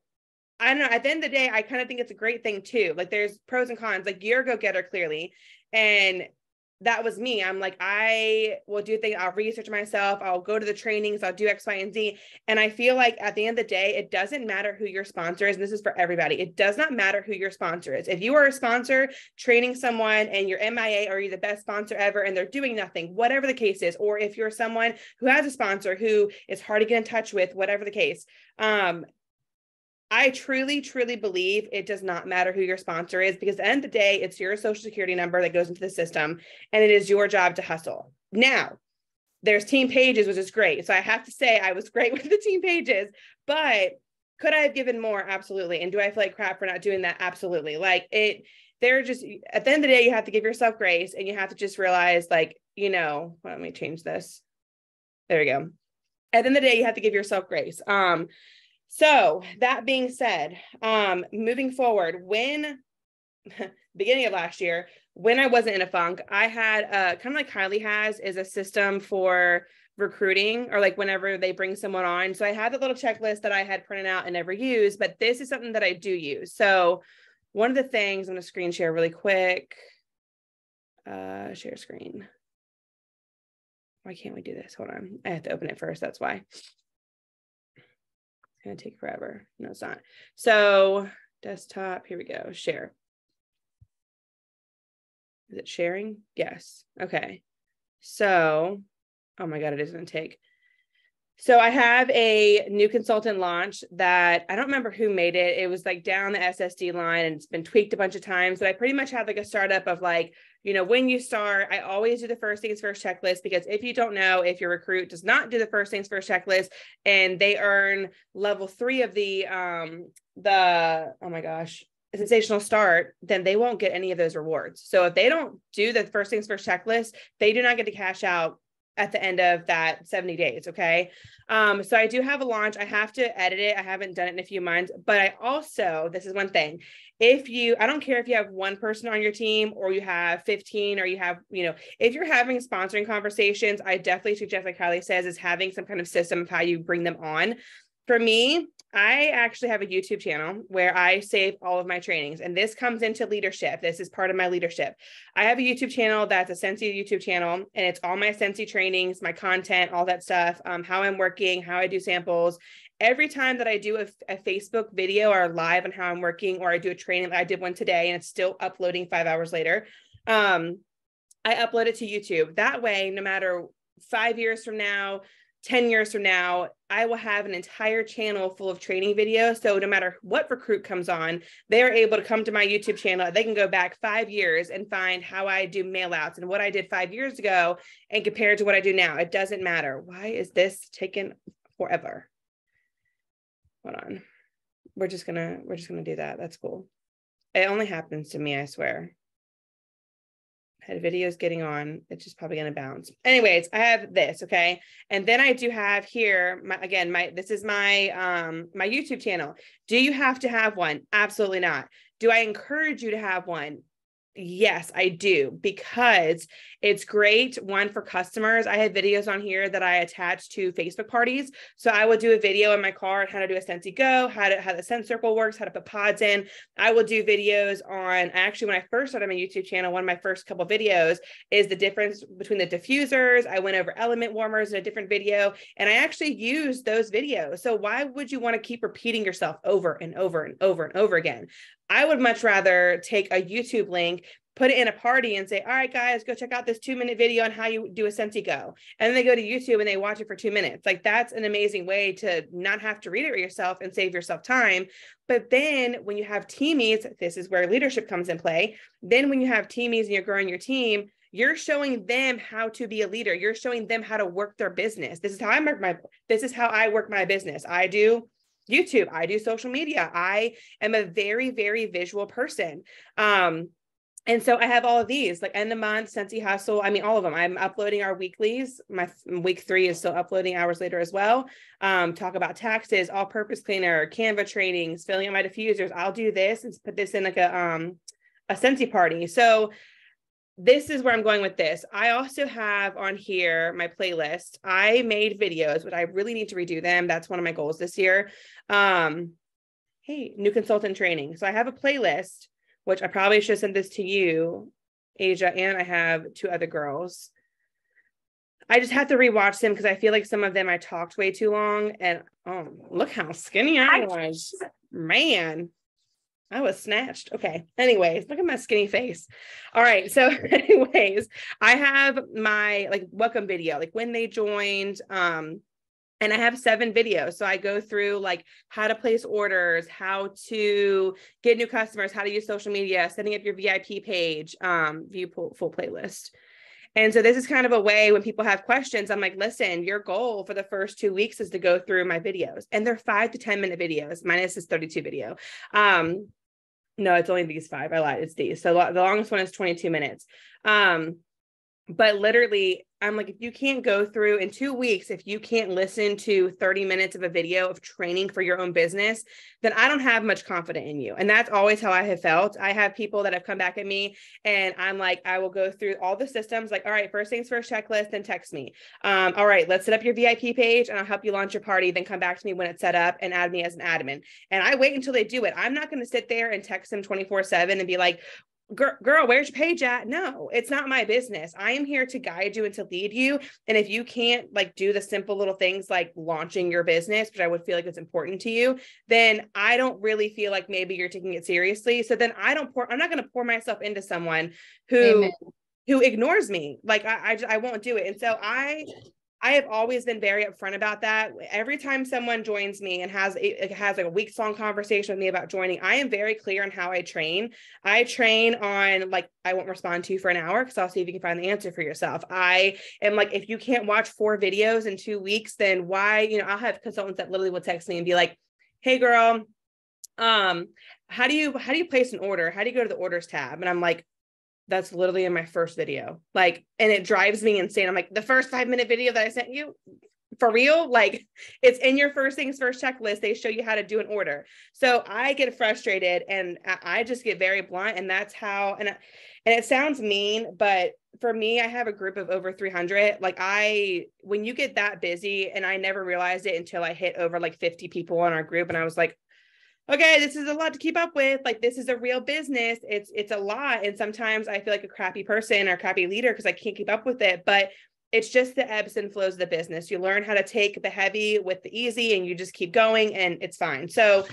A: I don't know, at the end of the day, I kind of think it's a great thing too. Like, there's pros and cons. Like, you're a go-getter clearly. And that was me. I'm like, I will do things. I'll research myself. I'll go to the trainings. I'll do X, Y, and Z. And I feel like at the end of the day, it doesn't matter who your sponsor is. And this is for everybody. It does not matter who your sponsor is. If you are a sponsor training someone and you're MIA, or you're the best sponsor ever and they're doing nothing, whatever the case is, or if you're someone who has a sponsor who is hard to get in touch with, whatever the case, I truly, truly believe it does not matter who your sponsor is, because at the end of the day, it's your social security number that goes into the system, and it is your job to hustle. Now, there's team pages, which is great. So I have to say I was great with the team pages, but could I have given more? Absolutely. And do I feel like crap for not doing that? Absolutely. Like, they're just, at the end of the day, you have to give yourself grace, and you have to just realize, like, let me change this. There we go. At the end of the day, you have to give yourself grace. So that being said, moving forward, beginning of last year, when I wasn't in a funk, I had kind of like Kylie has, is a system for recruiting, or like whenever they bring someone on. So I had the little checklist that I had printed out and never used, but this is something that I do use. So one of the things, I'm going to screen share really quick. Share screen. Why can't we do this? Hold on. I have to open it first. That's why. It's going to take forever. No, it's not. So desktop, here we go. Share. Is it sharing? Yes. Okay. So, oh my God, it is going to take. So I have a new consultant launch that I don't remember who made it. It was like down the SSD line, and it's been tweaked a bunch of times, but I pretty much have like a startup of like, when you start, I always do the first things first checklist, because if you don't know, if your recruit does not do the first things first checklist and they earn level 3 of the oh my gosh, sensational start, then they won't get any of those rewards. So if they don't do the first things first checklist, they do not get to cash out at the end of that 70 days. Okay. So I do have a launch. I have to edit it. I haven't done it in a few months, but I also, this is one thing. I don't care if you have one person on your team, or you have 15, or you have, if you're having sponsoring conversations, I definitely suggest, like Kylie says, is having some kind of system of how you bring them on. For me, I actually have a YouTube channel where I save all of my trainings, and this comes into leadership. This is part of my leadership. I have a YouTube channel that's a Scentsy YouTube channel, and it's all my Scentsy trainings, my content, all that stuff, how I'm working, how I do samples. Every time that I do a Facebook video or live on how I'm working, or I do a training, I did one today and it's still uploading 5 hours later. I upload it to YouTube. That way, no matter 5 years from now, 10 years from now, I will have an entire channel full of training videos. So no matter what recruit comes on, they're able to come to my YouTube channel. They can go back 5 years and find how I do mail outs and what I did 5 years ago and compare to what I do now. It doesn't matter. Why is this taking forever? Hold on. We're just gonna do that. That's cool. It only happens to me, I swear. Had videos getting on, it's just probably going to bounce. Anyways, I have this. Okay. And then I do have here, this is my YouTube channel. Do you have to have one? Absolutely not. Do I encourage you to have one? Yes, I do, because it's great. One, for customers. I have videos on here that I attach to Facebook parties. So I will do a video in my car on how to do a Scentsy Go, how the scent circle works, how to put pods in. I will do videos on, actually, when I first started my YouTube channel, one of my first couple videos is the difference between the diffusers. I went over element warmers in a different video, and I actually used those videos. So why would you want to keep repeating yourself over and over and over and over again? I would much rather take a YouTube link, put it in a party, and say, all right, guys, go check out this 2-minute video on how you do a Scentsy Go. And then they go to YouTube and they watch it for 2 minutes. Like, that's an amazing way to not have to read it yourself and save yourself time. But then when you have teammates, this is where leadership comes in play. Then when you have teammates and you're growing your team, you're showing them how to be a leader. You're showing them how to work their business. This is how I work my business. I do YouTube. I do social media. I am a very, very visual person. And so I have all of these, like end of month, Scentsy Hustle. I mean, all of them. I'm uploading our weeklies. My week 3 is still uploading hours later as well. Talk about taxes, all-purpose cleaner, Canva trainings, filling out my diffusers. I'll do this and put this in like a Scentsy party. So this is where I'm going with this. I also have on here my playlist. I made videos, but I really need to redo them. That's one of my goals this year. Hey, new consultant training. So I have a playlist, which I probably should send this to you, Asia, and I have 2 other girls. I just have to rewatch them because I feel like some of them I talked way too long. And oh, look how skinny I was. Man, I was snatched. Okay. Anyways, look at my skinny face. All right. So anyways, I have my like welcome video, like when they joined, and I have 7 videos. So I go through like how to place orders, how to get new customers, how to use social media, setting up your VIP page, view full playlist. And so this is kind of a way when people have questions, I'm like, listen, your goal for the first 2 weeks is to go through my videos. And they're 5 to 10 minute videos. Mine is this 32 video. No, it's only these 5. I lied. It's these. So the longest one is 22 minutes. But literally, I'm like, if you can't go through in 2 weeks, if you can't listen to 30 minutes of a video of training for your own business, then I don't have much confidence in you. And that's always how I have felt. I have people that have come back at me and I'm like, I will go through all the systems, like, all right, first things first checklist, then text me. All right, let's set up your VIP page and I'll help you launch your party. Then come back to me when it's set up and add me as an admin. And I wait until they do it. I'm not going to sit there and text them 24/7 and be like, girl, where's your page at? No, it's not my business. I am here to guide you and to lead you. And if you can't like do the simple little things like launching your business, which I would feel like it's important to you, then I don't really feel like maybe you're taking it seriously. So then I'm not going to pour myself into someone who ignores me. Like I won't do it. And so I have always been very upfront about that. Every time someone joins me and has like a week-long conversation with me about joining, I am very clear on how I train. I train on like, I won't respond to you for an hour because I'll see if you can find the answer for yourself. I am like, if you can't watch 4 videos in 2 weeks, then why, I'll have consultants that literally will text me and be like, hey girl, how do you place an order? How do you go to the orders tab? And I'm like, that's literally in my first video. Like, and it drives me insane. I'm like, the first 5-minute video that I sent you, for real? Like, it's in your first things first checklist. They show you how to do an order. So I get frustrated and I just get very blunt. And that's how, and it sounds mean, but for me, I have a group of over 300. Like when you get that busy, and I never realized it until I hit over like 50 people on our group. And I was like, okay, this is a lot to keep up with. Like, this is a real business. It's a lot. And sometimes I feel like a crappy person or a crappy leader because I can't keep up with it. But it's just the ebbs and flows of the business. You learn how to take the heavy with the easy and you just keep going and it's fine. So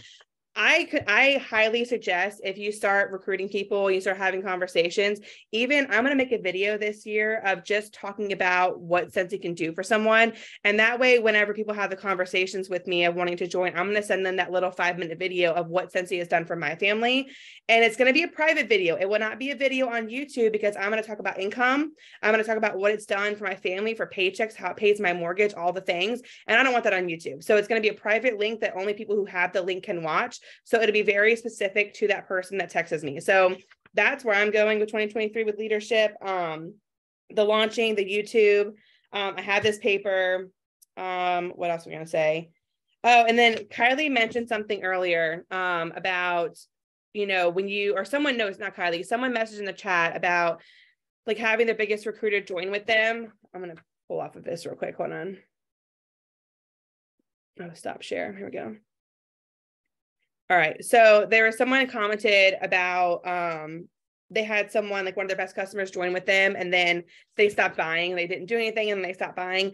A: I highly suggest if you start recruiting people, you start having conversations, even I'm going to make a video this year of just talking about what Scentsy can do for someone. And that way, whenever people have the conversations with me of wanting to join, I'm going to send them that little 5-minute video of what Scentsy has done for my family. And it's going to be a private video. It will not be a video on YouTube because I'm going to talk about income. I'm going to talk about what it's done for my family, for paychecks, how it pays my mortgage, all the things. And I don't want that on YouTube. So it's going to be a private link that only people who have the link can watch. So it'll be very specific to that person that texts me. So that's where I'm going with 2023 with leadership, the launching, the YouTube. I have this paper. What else are we going to say? Oh, and then Kylie mentioned something earlier about, when you, or someone knows, not Kylie, someone messaged in the chat about like having their biggest recruiter join with them. I'm going to pull off of this real quick. Hold on. Oh, stop share. Here we go. All right. So there was someone commented about, they had someone like one of their best customers join with them and then they stopped buying. They didn't do anything and they stopped buying.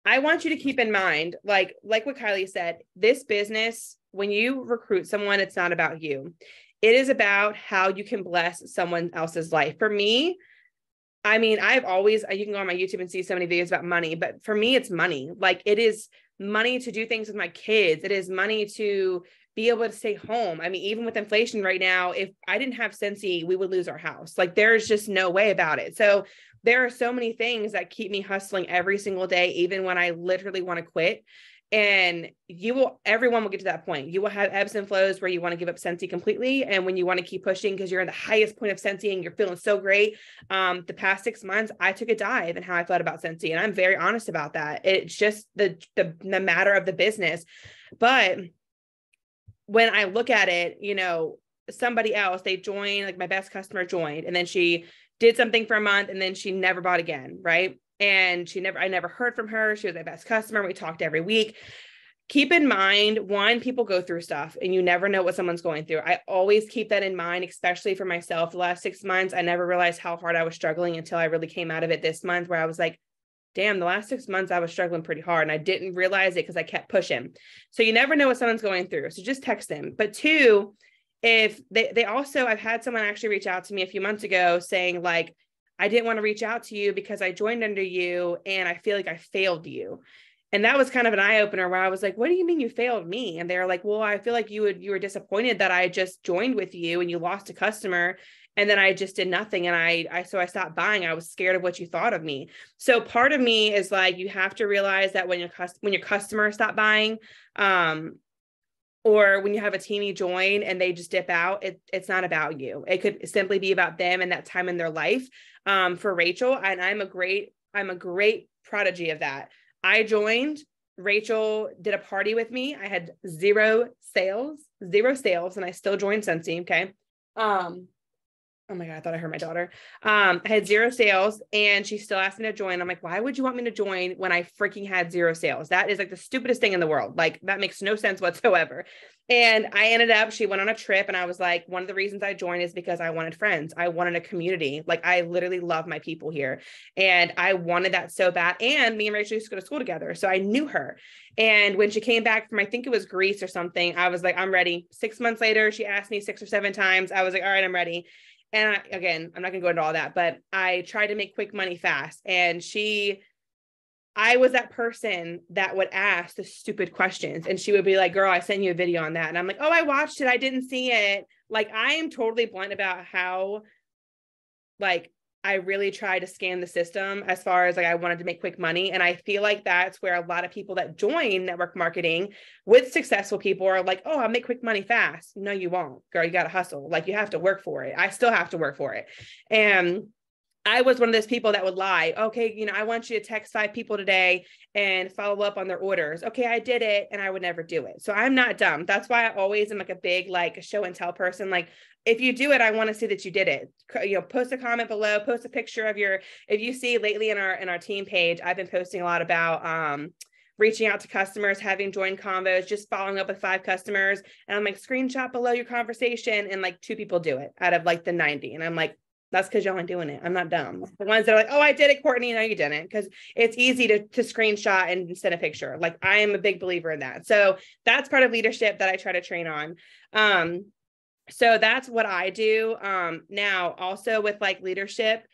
A: I want you to keep in mind, like what Kylie said, this business, when you recruit someone, it's not about you. It is about how you can bless someone else's life. For me, I mean, I've always, you can go on my YouTube and see so many videos about money, but for me, it's money. Like it is money to do things with my kids. It is money to be able to stay home. I mean, even with inflation right now, if I didn't have Scentsy, we would lose our house. Like there's just no way about it. So there are so many things that keep me hustling every single day, even when I literally want to quit. And everyone will get to that point. You will have ebbs and flows where you want to give up Scentsy completely. And when you want to keep pushing because you're in the highest point of Scentsy and you're feeling so great. The past 6 months, I took a dive in how I felt about Scentsy. And I'm very honest about that. It's just the matter of the business. But when I look at it, you know, somebody else, they joined, like my best customer joined, and then she did something for a month and then she never bought again. Right. And I never heard from her. She was my best customer. We talked every week. Keep in mind, one, people go through stuff and you never know what someone's going through. I always keep that in mind, especially for myself. The last 6 months, I never realized how hard I was struggling until I really came out of it this month, where I was like, damn, the last 6 months I was struggling pretty hard and I didn't realize it because I kept pushing. So you never know what someone's going through. So just text them. But two, if they also, I've had someone actually reach out to me a few months ago saying like, I didn't want to reach out to you because I joined under you and I feel like I failed you. And that was kind of an eye opener where I was like, what do you mean you failed me? And they're like, well, I feel like you were disappointed that I just joined with you and you lost a customer. And then I just did nothing. And so I stopped buying. I was scared of what you thought of me. So part of me is like, you have to realize that when your customers stop buying, or when you have a team you join and they just dip out, it's not about you. It could simply be about them and that time in their life. For Rachel, and I'm a great prodigy of that. I joined, Rachel did a party with me. I had zero sales, and I still joined Scentsy. Okay. Oh my God, I thought I heard my daughter. I had zero sales and she still asked me to join. I'm like, why would you want me to join when I freaking had zero sales? That is like the stupidest thing in the world. Like that makes no sense whatsoever. And she went on a trip and I was like, one of the reasons I joined is because I wanted friends. I wanted a community. Like I literally love my people here and I wanted that so bad. And me and Rachel used to go to school together. So I knew her. And when she came back from, I think it was Greece or something, I was like, I'm ready. 6 months later, she asked me 6 or 7 times. I was like, all right, I'm ready. And again, I'm not gonna go into all that, but I tried to make quick money fast. And I was that person that would ask the stupid questions and she would be like, girl, I sent you a video on that. And I'm like, oh, I watched it. I didn't see it. Like, I am totally blunt about how, like, I really tried to scan the system as far as like, I wanted to make quick money. And I feel like that's where a lot of people that join network marketing with successful people are like, oh, I'll make quick money fast. No, you won't, girl. You got to hustle. Like you have to work for it. I still have to work for it. And I was one of those people that would lie. Okay, you know, I want you to text 5 people today and follow up on their orders. Okay, I did it. And I would never do it. So I'm not dumb. That's why I always am like a big, like show and tell person. Like if you do it, I want to see that you did it. You know, post a comment below, post a picture of if you see lately in our team page, I've been posting a lot about, reaching out to customers, having joined convos, just following up with 5 customers. And I'm like, screenshot below your conversation. And like 2 people do it out of like the 90. And I'm like, that's because y'all aren't doing it. I'm not dumb. The ones that are like, oh, I did it, Courtney. No, you didn't. Because it's easy to screenshot and send a picture. Like I am a big believer in that. So that's part of leadership that I try to train on. So that's what I do. Now also with like leadership,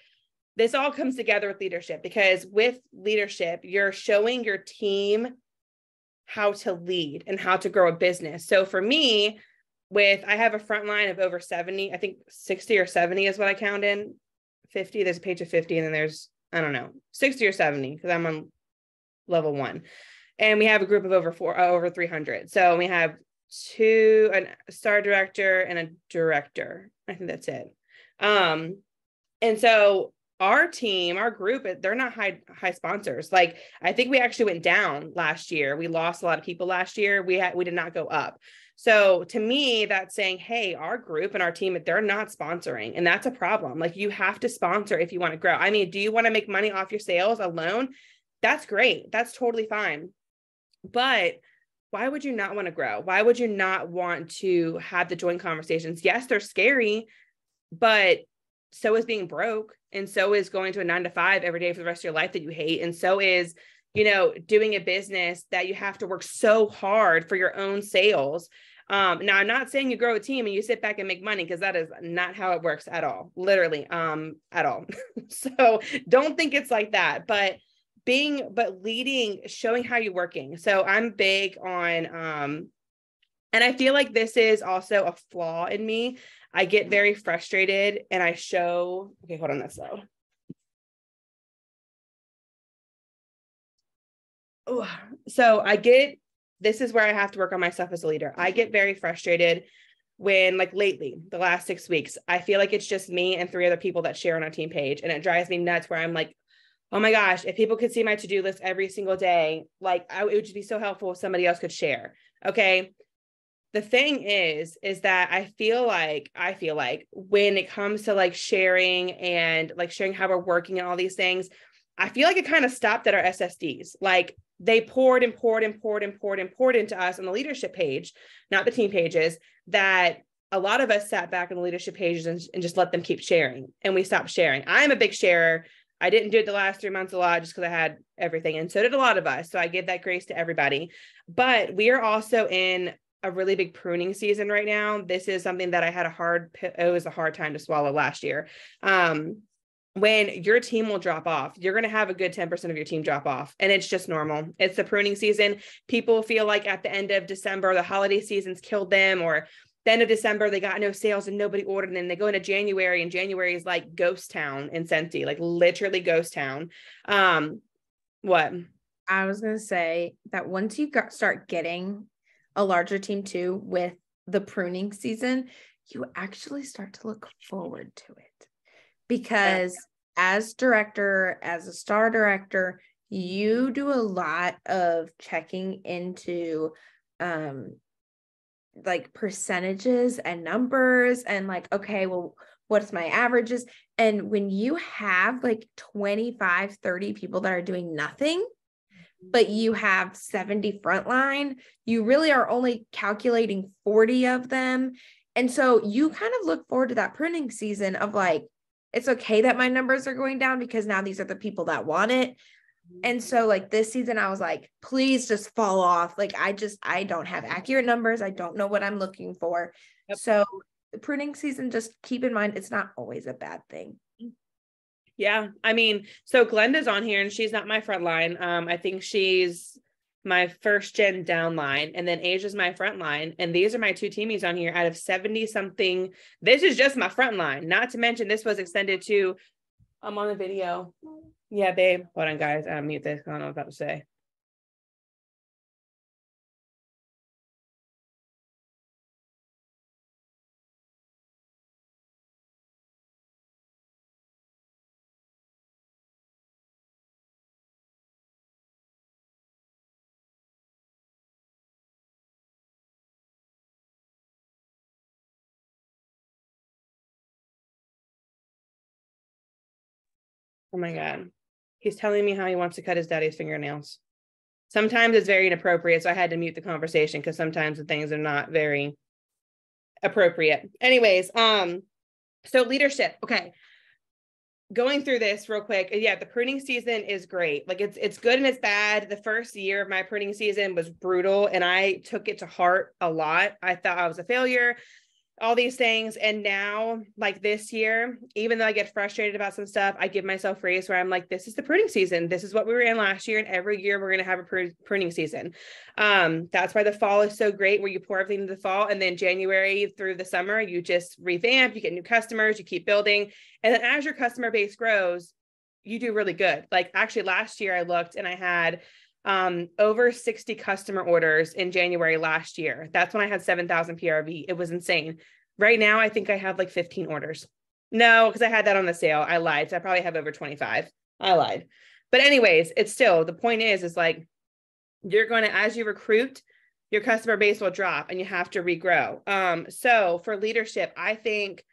A: this all comes together with leadership because with leadership, you're showing your team how to lead and how to grow a business. So for me, I have a front line of over 70, I think 60 or 70 is what I count in. 50, there's a page of 50 and then there's, I don't know, 60 or 70 because I'm on level 1. And we have a group of over 300. So we have a star director and a director. I think that's it. And so our team, our group, they're not high sponsors. Like I think we actually went down last year. We lost a lot of people last year. We did not go up. So to me, that's saying, hey, our group and our team, they're not sponsoring. And that's a problem. Like you have to sponsor if you want to grow. I mean, do you want to make money off your sales alone? That's great. That's totally fine. But why would you not want to grow? Why would you not want to have the joint conversations? Yes, they're scary, but so is being broke. And so is going to a 9-to-5 every day for the rest of your life that you hate. And so is, you know, doing a business that you have to work so hard for your own sales. Now I'm not saying you grow a team and you sit back and make money because that is not how it works at all, literally, at all. So don't think it's like that, but leading, showing how you're working. So I'm big on, and I feel like this is also a flaw in me. I get very frustrated and I show, okay, hold on, that's loud. Oh, so I get this is where I have to work on myself as a leader. I get very frustrated when, like, lately, the last 6 weeks, I feel like it's just me and 3 other people that share on a team page. And it drives me nuts where I'm like, oh my gosh, if people could see my to-do list every single day, like it would just be so helpful if somebody else could share. Okay. The thing is that I feel like when it comes to like sharing and like sharing how we're working and all these things, I feel like it kind of stopped at our SSDs. Like they poured into us on the leadership page, not the team pages, that a lot of us sat back on the leadership pages and just let them keep sharing. And we stopped sharing. I'm a big sharer. I didn't do it the last 3 months a lot just because I had everything. And so did a lot of us. So I give that grace to everybody. But we are also in a really big pruning season right now. This is something that I had it was a hard time to swallow last year. When your team will drop off, you're going to have a good 10% of your team drop off. And it's just normal. It's the pruning season. People feel like at the end of December, the holiday season's killed them, or the end of December, they got no sales and nobody ordered. And then they go into January, and January is like ghost town in Scentsy, like literally ghost town. What?
B: I was going to say that once you start getting a larger team too with the pruning season, you actually start to look forward to it. Because as director, as a star director, you do a lot of checking into like percentages and numbers and like, okay, well, what's my averages? And when you have like 25, 30 people that are doing nothing, but you have 70 frontline, you really are only calculating 40 of them. And so you kind of look forward to that pruning season of like, it's okay that my numbers are going down because now these are the people that want it. And so like this season, I was like, please just fall off. Like, I don't have accurate numbers. I don't know what I'm looking for. Yep. So the pruning season, just keep in mind, it's not always a bad thing.
A: Yeah. I mean, so Glenda's on here and she's not my front line. I think she's my first gen downline, and then Asia's my front line. And these are my 2 teamies on here out of 70 something. This is just my front line. Not to mention this was extended to, I'm on the video. Yeah, babe. Hold on, guys. I mute this. I don't know what I'm about to say. Oh my God. He's telling me how he wants to cut his daddy's fingernails. Sometimes it's very inappropriate. So I had to mute the conversation because sometimes the things are not very appropriate. Anyways, so leadership. Okay. Going through this real quick. Yeah, the pruning season is great. Like it's good and it's bad. The first year of my pruning season was brutal and I took it to heart a lot. I thought I was a failure, all these things. And now, like this year, even though I get frustrated about some stuff, I give myself grace where I'm like, this is the pruning season. This is what we were in last year. And every year we're going to have a pruning season. That's why the fall is so great, where you pour everything into the fall. And then January through the summer, you just revamp, you get new customers, you keep building. And then as your customer base grows, you do really good. Like actually last year I looked and I had over 60 customer orders in January last year. That's when I had 7,000 PRV. It was insane. Right now, I think I have like 15 orders. No, because I had that on the sale. I lied. So I probably have over 25. I lied. But anyways, it's still, the point is like, you're going to, as you recruit, your customer base will drop and you have to regrow. So for leadership, I think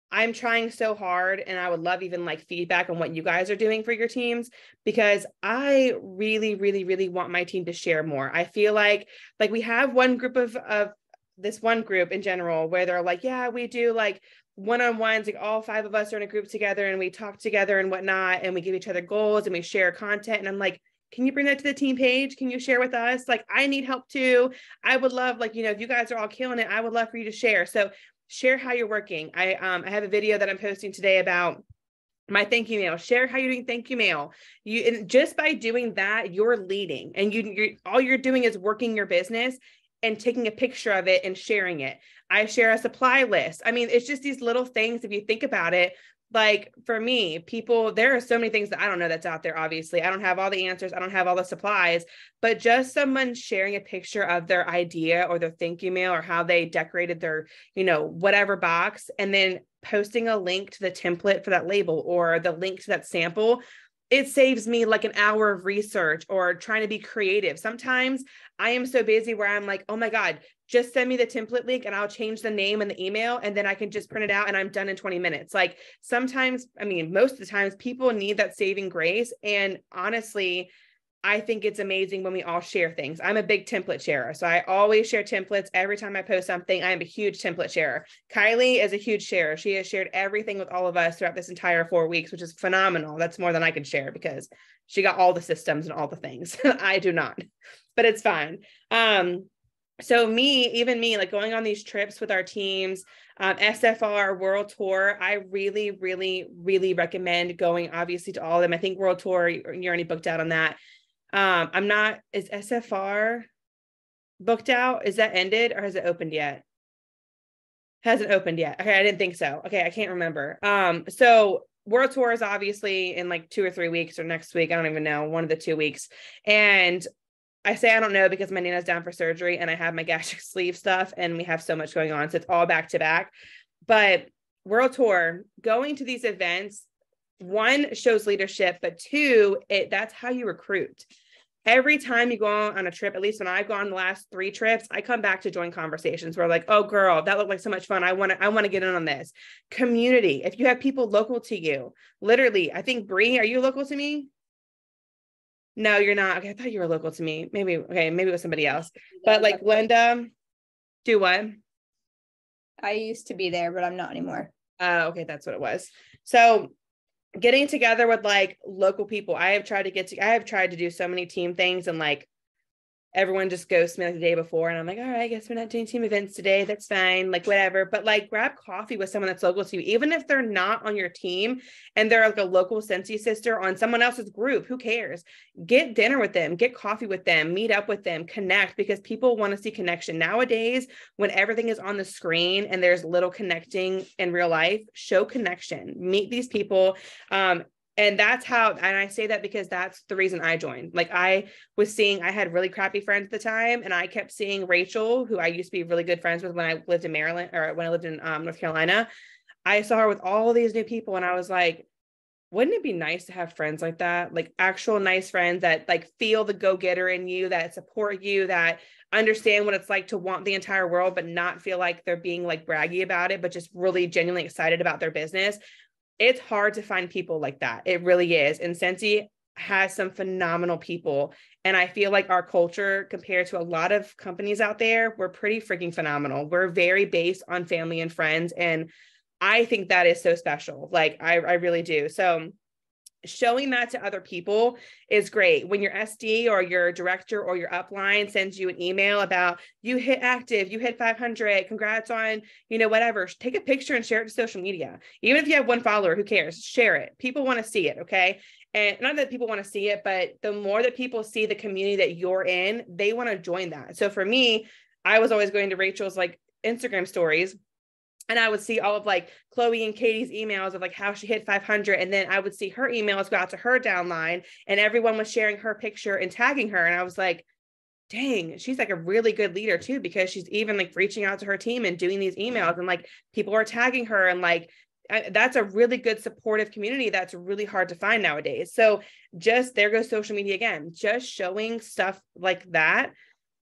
A: I'm trying so hard, and I would love even like feedback on what you guys are doing for your teams, because I really, really, really want my team to share more. I feel like we have one group of this one group in general where they're like, yeah, we do like one-on-ones, like all 5 of us are in a group together and we talk together and whatnot, and we give each other goals and we share content. And I'm like, can you bring that to the team page? Can you share with us? Like, I need help too. I would love, like, if you guys are all killing it, I would love for you to share. So share how you're working. I have a video that I'm posting today about my thank you mail. Share how you're doing thank you mail. And just by doing that, you're leading, and you're all you're doing is working your business and taking a picture of it and sharing it. I share a supply list. I mean, it's just these little things. If you think about it, like for me, people, there are so many things that I don't know that's out there. Obviously, I don't have all the answers. I don't have all the supplies, but just someone sharing a picture of their idea or their thank you mail or how they decorated their, whatever box, and then posting a link to the template for that label or the link to that sample. It saves me like an hour of research or trying to be creative. Sometimes I am so busy where I'm like, oh my God, just send me the template link and I'll change the name and the email, and then I can just print it out and I'm done in 20 minutes. Like sometimes, I mean, most of the times people need that saving grace. And honestly, I think it's amazing when we all share things. I'm a big template sharer. So I always share templates every time I post something. I am a huge template sharer. Kylie is a huge sharer. She has shared everything with all of us throughout this entire 4 weeks, which is phenomenal. That's more than I can share because she got all the systems and all the things. I do not, but it's fine. So even me, like going on these trips with our teams, SFR, World Tour, I really, really, really recommend going obviously to all of them. I think World Tour, you're already booked out on that. Is SFR booked out? Is that ended or has it opened yet? Hasn't opened yet. Okay. I didn't think so. Okay. I can't remember. So World Tour is obviously in like 2 or 3 weeks or next week. I don't even know, one of the 2 weeks. And I say, I don't know because my Nana's down for surgery and I have my gastric sleeve stuff and we have so much going on. So it's all back to back, but World Tour, going to these events, 1, shows leadership, but 2, that's how you recruit. Every time you go on a trip, at least when I've gone the last 3 trips, I come back to join conversations where like, oh girl, that looked like so much fun. I want to get in on this. Community. If you have people local to you, literally, I think Bree, are you local to me? No, you're not. Okay. I thought you were local to me. Maybe it was somebody else, but like Linda, do what?
B: I used to be there, but I'm not anymore.
A: Okay. That's what it was. So getting together with like local people. I have tried to do so many team things and like everyone just ghosts me like the day before. And I'm like, all right, I guess we're not doing team events today. That's fine. Like whatever, but like grab coffee with someone that's local to you, even if they're not on your team and they're like a local Scentsy sister on someone else's group, who cares? Get dinner with them, get coffee with them, meet up with them, connect, because people want to see connection nowadays when everything is on the screen and there's little connecting in real life. Show connection, meet these people. And that's how, and I say that because that's the reason I joined. Like I had really crappy friends at the time, and I kept seeing Rachel, who I used to be really good friends with when I lived in Maryland or when I lived in North Carolina. I saw her with all these new people and I was like, wouldn't it be nice to have friends like that? Like actual nice friends that like feel the go-getter in you, that support you, that understand what it's like to want the entire world, but not feel like they're being like braggy about it, but just really genuinely excited about their business. It's hard to find people like that. It really is. And Scentsy has some phenomenal people. And I feel like our culture compared to a lot of companies out there, we're pretty freaking phenomenal. We're very based on family and friends. And I think that is so special. Like I really do. So showing that to other people is great. When your SD or your director or your upline sends you an email about you hit active, you hit 500, congrats on, whatever, take a picture and share it to social media. Even if you have 1 follower, who cares? Share it. People want to see it. Okay. And not that people want to see it, but the more that people see the community that you're in, they want to join that. So for me, I was always going to Rachel's like Instagram stories, and I would see all of like Chloe and Katie's emails of like how she hit 500. And then I would see her emails go out to her downline, and everyone was sharing her picture and tagging her. And I was like, dang, she's like a really good leader too, because she's even like reaching out to her team and doing these emails, and like people are tagging her, and like, that's a really good supportive community that's really hard to find nowadays. So just there goes social media again, just showing stuff like that,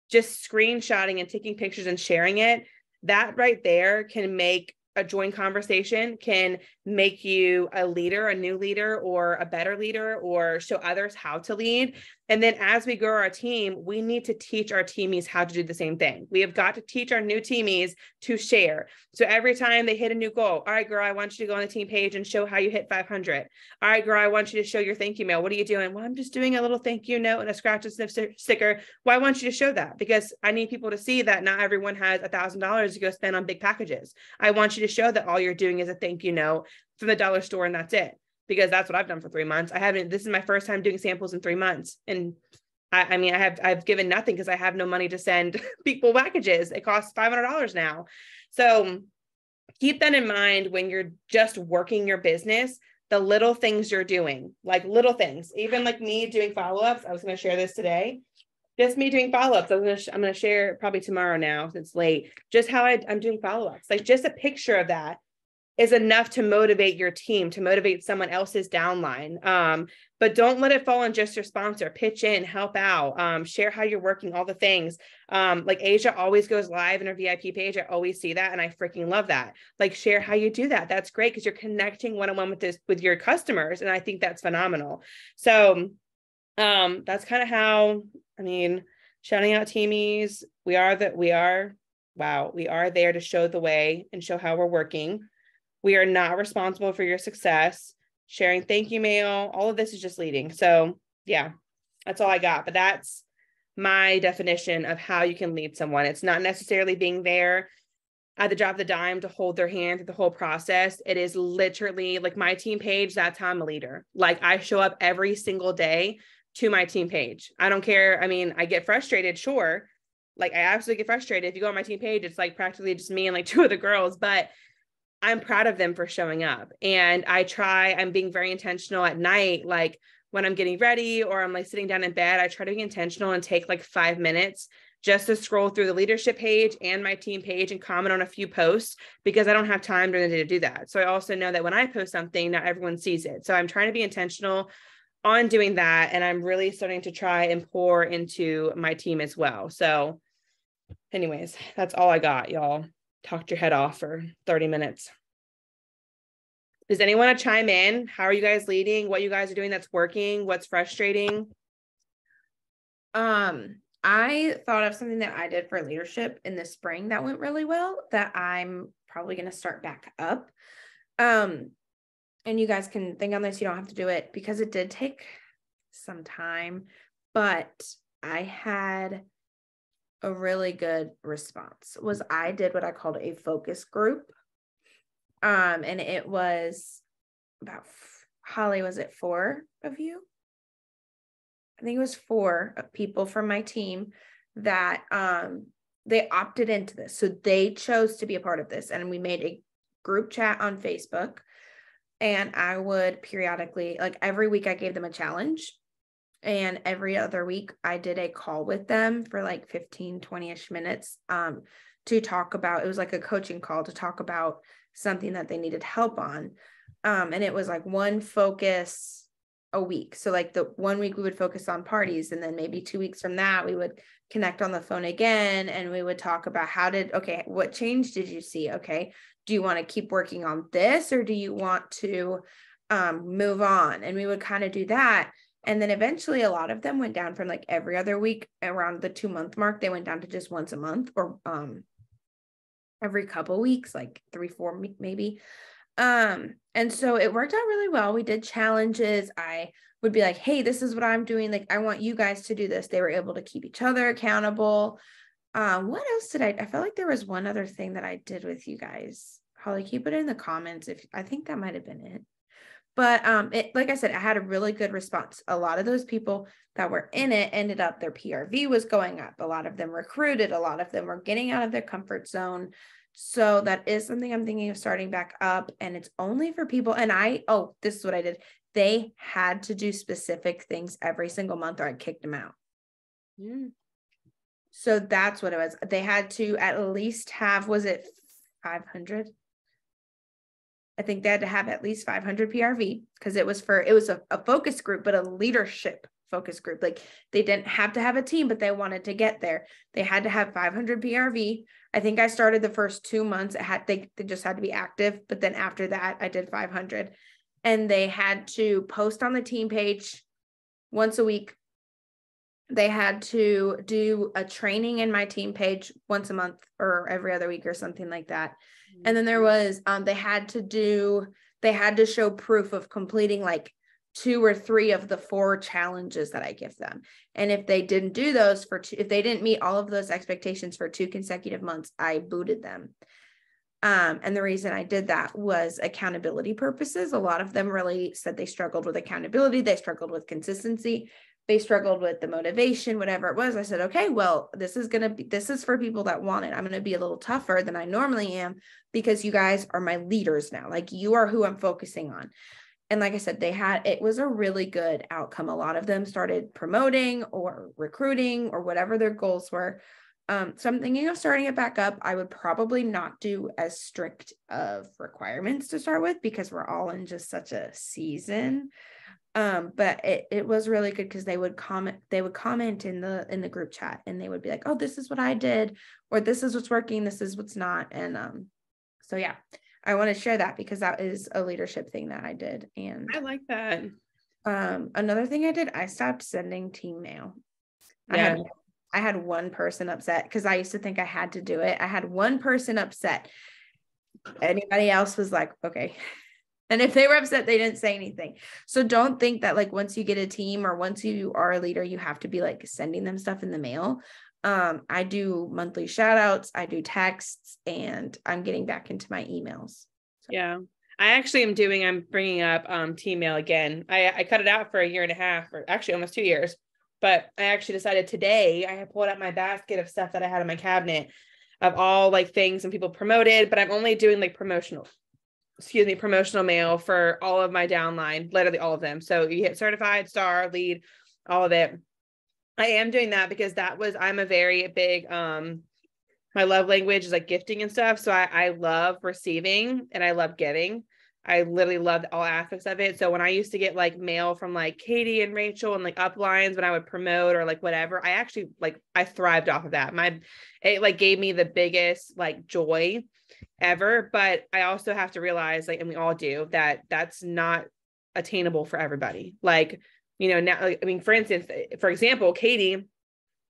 A: just screenshotting and taking pictures and sharing it. That right there can make a joint conversation, can make you a leader, a new leader, or a better leader, or show others how to lead. And then as we grow our team, we need to teach our teamies how to do the same thing. We have got to teach our new teamies to share. So every time they hit a new goal, all right, girl, I want you to go on the team page and show how you hit 500. All right, girl, I want you to show your thank you mail. What are you doing? Well, I'm just doing a little thank you note and a scratch and sniff sticker. Well, I want you to show that because I need people to see that not everyone has $1,000 to go spend on big packages. I want you to show that all you're doing is a thank you note from the dollar store and that's it. Because that's what I've done for 3 months. This is my first time doing samples in 3 months. And I've given nothing because I have no money to send people packages. It costs $500 now. So keep that in mind when you're just working your business, the little things you're doing, like little things, even like me doing follow-ups. I was going to share this today. Just me doing follow-ups. I'm going to share probably tomorrow now, since it's late, just how I'm doing follow-ups. Like just a picture of that is enough to motivate your team, to motivate someone else's downline. But don't let it fall on just your sponsor. Pitch in, help out, share how you're working, all the things. Like Asia always goes live in her VIP page. I always see that. And I freaking love that. Like share how you do that. That's great, because you're connecting one-on-one with your customers. And I think that's phenomenal. So that's kind of how, I mean, shouting out teamies. We are there to show the way and show how we're working. We are not responsible for your success. Sharing thank you mail, all of this is just leading. So yeah, that's all I got. But that's my definition of how you can lead someone. It's not necessarily being there at the drop of the dime to hold their hand through the whole process. It is literally like my team page. That's how I'm a leader. Like I show up every single day to my team page. I don't care. I mean, I get frustrated, sure. Like I absolutely get frustrated. If you go on my team page, it's like practically just me and like two of the girls, but I'm proud of them for showing up. And I'm being very intentional at night. Like when I'm getting ready or I'm like sitting down in bed, I try to be intentional and take like 5 minutes just to scroll through the leadership page and my team page and comment on a few posts, because I don't have time during the day to do that. So I also know that when I post something, not everyone sees it. So I'm trying to be intentional on doing that. And I'm really starting to try and pour into my team as well. So anyways, that's all I got, y'all. Talked your head off for 30 minutes. Does anyone want to chime in? How are you guys leading? What you guys are doing that's working? What's frustrating?
B: I thought of something that I did for leadership in the spring that went really well, that I'm probably going to start back up. And you guys can think on this. You don't have to do it, because it did take some time, but I had a really good response. I did what I called a focus group. And it was about, Holly, was it 4 of you? I think it was 4 people from my team that they opted into this. So they chose to be a part of this. And we made a group chat on Facebook. And I would periodically, like every week, I gave them a challenge. And every other week, I did a call with them for like 15, 20-ish minutes to talk about, it was like a coaching call to talk about something that they needed help on. And it was like one focus a week. So like the 1 week we would focus on parties, and then maybe 2 weeks from that, we would connect on the phone again. And we would talk about what change did you see? Okay. Do you want to keep working on this, or do you want to move on? And we would kind of do that. And then eventually a lot of them went down from like every other week. Around the 2-month mark, they went down to just once a month, or every couple weeks, like 3-4 maybe. And so it worked out really well. We did challenges. I would be like, hey, this is what I'm doing. Like, I want you guys to do this. They were able to keep each other accountable. What else did I felt like there was one other thing that I did with you guys. Holly, keep it in the comments. I think that might've been it. But like I said, I had a really good response. A lot of those people that were in it ended up, their PRV was going up. A lot of them recruited. A lot of them were getting out of their comfort zone. So that is something I'm thinking of starting back up. And it's only for people. And this is what I did. They had to do specific things every single month, or I kicked them out. So that's what it was. They had to at least have, was it 500? I think they had to have at least 500 PRV, because it was a focus group, but a leadership focus group. Like they didn't have to have a team, but they wanted to get there. They had to have 500 PRV. I think I started the first 2 months. They just had to be active. But then after that, I did 500, and they had to post on the team page once a week. They had to do a training in my team page once a month or every other week or something like that. And then there was, they had to show proof of completing like 2 or 3 of the 4 challenges that I give them. And if they didn't do those if they didn't meet all of those expectations for 2 consecutive months, I booted them. And the reason I did that was accountability purposes. A lot of them really said they struggled with accountability. They struggled with consistency. they struggled with the motivation, whatever it was. I said, okay, well, this is for people that want it. I'm going to be a little tougher than I normally am because you guys are my leaders now. Like, you are who I'm focusing on. And like I said, it was a really good outcome. A lot of them started promoting or recruiting or whatever their goals were. So I'm thinking of starting it back up. I would probably not do as strict of requirements to start with because we're all in just such a season. But it was really good because they would comment in the group chat, and they would be like, oh, this is what I did, or this is what's working, this is what's not. And so yeah, I want to share that because that is a leadership thing that I did. And
A: I like that.
B: Another thing I did, I stopped sending team mail.
A: Yeah.
B: I had one person upset because I used to think I had to do it. I had one person upset. Anybody else was like, okay. And if they were upset, they didn't say anything. So don't think that like once you get a team or once you are a leader, you have to be like sending them stuff in the mail. I do monthly shout outs, I do texts, and I'm getting back into my emails. So.
A: Yeah. I'm bringing up team mail again. I cut it out for a year and a half, or actually almost 2 years. But I actually decided today, I have pulled out my basket of stuff that I had in my cabinet of all like things and people promoted, but I'm only doing like promotional mail for all of my downline, literally all of them. So you hit certified, star, lead, all of it. I am doing that because I'm a very big, my love language is like gifting and stuff. So I love receiving and I love giving. I literally loved all aspects of it. So when I used to get like mail from like Katie and Rachel and like uplines when I would promote or like whatever, I actually I thrived off of that. It like gave me the biggest like joy ever. But I also have to realize, like, and we all do, that that's not attainable for everybody. Like, you know, now, I mean, for example, Katie,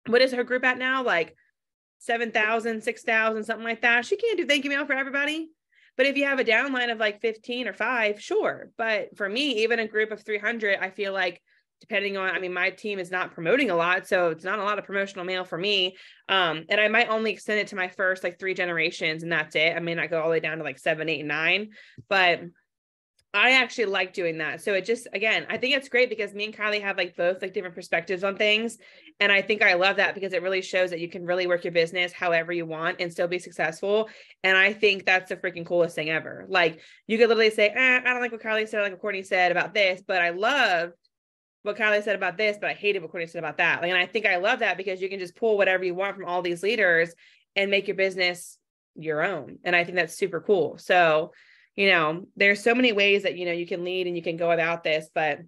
A: what is her group at now? Like 7,000, 6,000, something like that. She can't do thank you mail for everybody. But if you have a downline of like 15 or 5, sure. But for me, even a group of 300, I feel like depending on, I mean, my team is not promoting a lot, so it's not a lot of promotional mail for me. And I might only extend it to my first like 3 generations and that's it. I may not go all the way down to like 7, 8, 9, but I actually like doing that. So it just, again, I think it's great because me and Kylie have like both like different perspectives on things. And I think I love that because it really shows that you can really work your business however you want and still be successful. And I think that's the freaking coolest thing ever. Like, you could literally say, I don't like what Kylie said, I like what Courtney said about this, but I love what Kylie said about this, but I hated what Courtney said about that. Like, and I think I love that because you can just pull whatever you want from all these leaders and make your business your own. And I think that's super cool. So, you know, there's so many ways that, you know, you can lead and you can go about this, but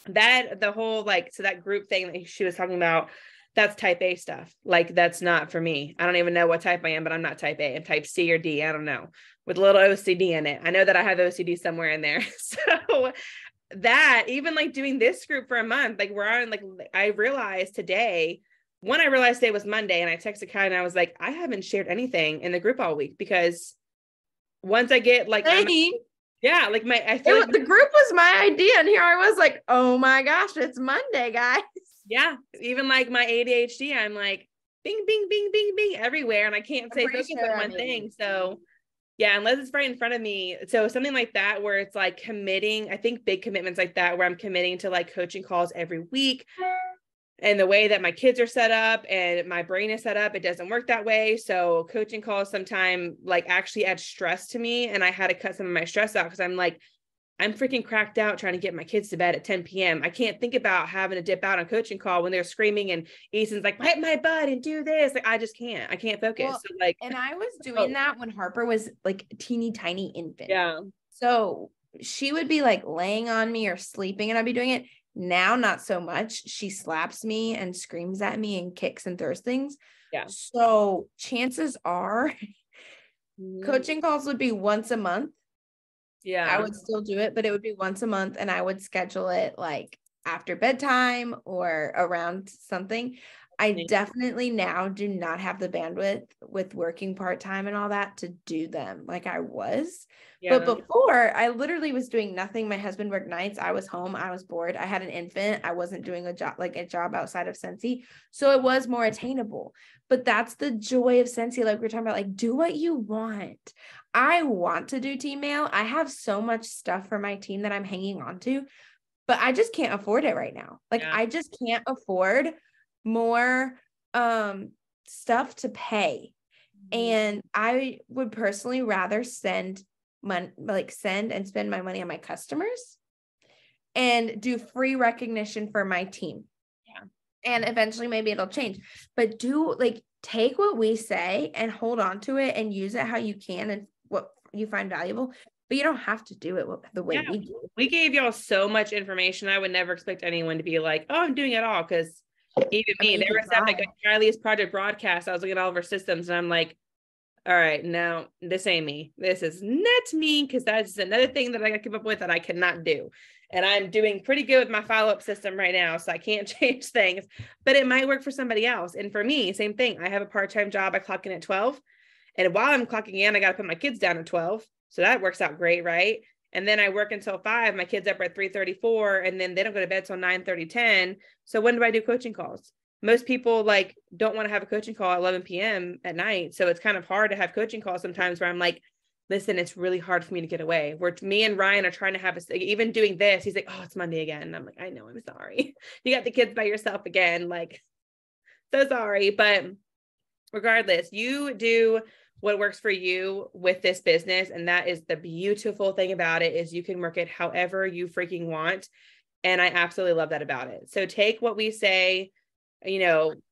A: the whole, like, so that group thing that she was talking about, that's type A stuff. Like, that's not for me. I don't even know what type I am, but I'm not type A. I'm type C or D. I don't know, with a little OCD in it. I know that I have OCD somewhere in there. So that, even like doing this group for a month, like we're on, like, I realized today was Monday, and I texted Kylie and I was like, I haven't shared anything in the group all week because once I get like, I feel like
B: the group was my idea. And here I was like, oh my gosh, it's Monday, guys.
A: Yeah. Even like my ADHD, I'm like, bing, bing, bing, bing, bing everywhere. And I can't say focus on one thing. So yeah, unless it's right in front of me. So something like that, where it's like committing, I think big commitments like that, where I'm committing to like coaching calls every week. And the way that my kids are set up and my brain is set up, it doesn't work that way. So coaching calls sometimes like actually add stress to me. And I had to cut some of my stress out because I'm like, I'm freaking cracked out trying to get my kids to bed at 10 p.m. I can't think about having to dip out on coaching call when they're screaming and Ethan's like, wipe my butt and do this. Like, I can't focus.
B: Well,
A: so like,
B: and I was doing that when Harper was like a teeny tiny infant.
A: Yeah.
B: So she would be like laying on me or sleeping and I'd be doing it. Now, not so much. She slaps me and screams at me and kicks and throws things.
A: Yeah.
B: So chances are coaching calls would be once a month.
A: Yeah.
B: I would still do it, but it would be once a month and I would schedule it like after bedtime or around something. I definitely now do not have the bandwidth with working part-time and all that to do them like I was. Yeah. But before, I literally was doing nothing. My husband worked nights. I was home. I was bored. I had an infant. I wasn't doing a job outside of Scentsy. So it was more attainable. But that's the joy of Scentsy. Like we're talking about, like, do what you want. I want to do team mail. I have so much stuff for my team that I'm hanging on to. but I just can't afford it right now. Like, I just can't afford more stuff to pay. And I would personally rather send and spend my money on my customers and do free recognition for my team.
A: Yeah.
B: And eventually maybe it'll change, but take what we say and hold on to it and use it how you can and what you find valuable, but you don't have to do it the way we do.
A: We gave y'all so much information. I would never expect anyone to be like, oh, I'm doing it all. Cause even me, there was stuff like Kylie's project broadcast. I was looking at all of her systems and I'm like, all right, now this ain't me. This is not me, because that's another thing that I got to keep up with that I cannot do. And I'm doing pretty good with my follow-up system right now, so I can't change things, but it might work for somebody else. And for me, same thing. I have a part-time job. I clock in at 12. And while I'm clocking in, I got to put my kids down at 12. So that works out great, right? And then I work until 5. My kids up at 3:34, and then they don't go to bed till 9:30, 10. So when do I do coaching calls? Most people don't want to have a coaching call at 11 p.m. at night. So it's kind of hard to have coaching calls sometimes where I'm like, listen, it's really hard for me to get away. Where me and Ryan are trying to have even doing this. He's like, oh, it's Monday again. And I'm like, I know, I'm sorry. You got the kids by yourself again. So sorry. But regardless, you do what works for you with this business. And that is the beautiful thing about it, is you can work it however you freaking want. And I absolutely love that about it. So take what we say,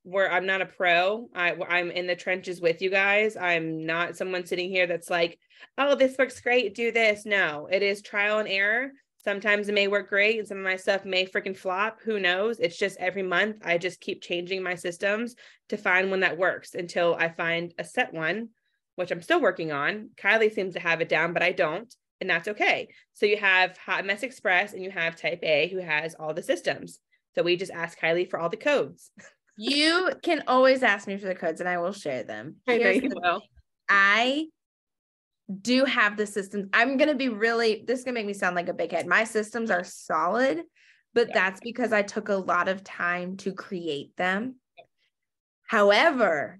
A: where I'm not a pro. I'm in the trenches with you guys. I'm not someone sitting here that's like, oh, this works great, do this. No, it is trial and error. Sometimes it may work great and some of my stuff may freaking flop. Who knows? It's just every month I just keep changing my systems to find one that works until I find a set one, which I'm still working on. Kylie seems to have it down, but I don't. And that's okay. So you have Hot Mess Express and you have Type A, who has all the systems. So we just ask Kylie for all the codes.
B: You can always ask me for the codes and I will share them. I do have the systems. I'm going to be this is going to make me sound like a big head. My systems are solid, but that's because I took a lot of time to create them. However,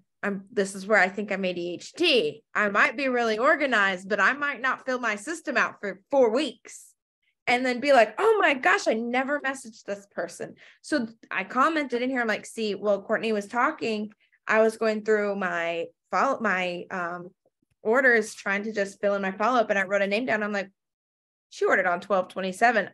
B: this is where I think I'm ADHD. I might be really organized, but I might not fill my system out for 4 weeks. And then be like, oh my gosh, I never messaged this person. So I commented in here. I'm like, see, while Courtney was talking, I was going through my orders, trying to just fill in my follow-up. And I wrote a name down. I'm like, she ordered on 12/27.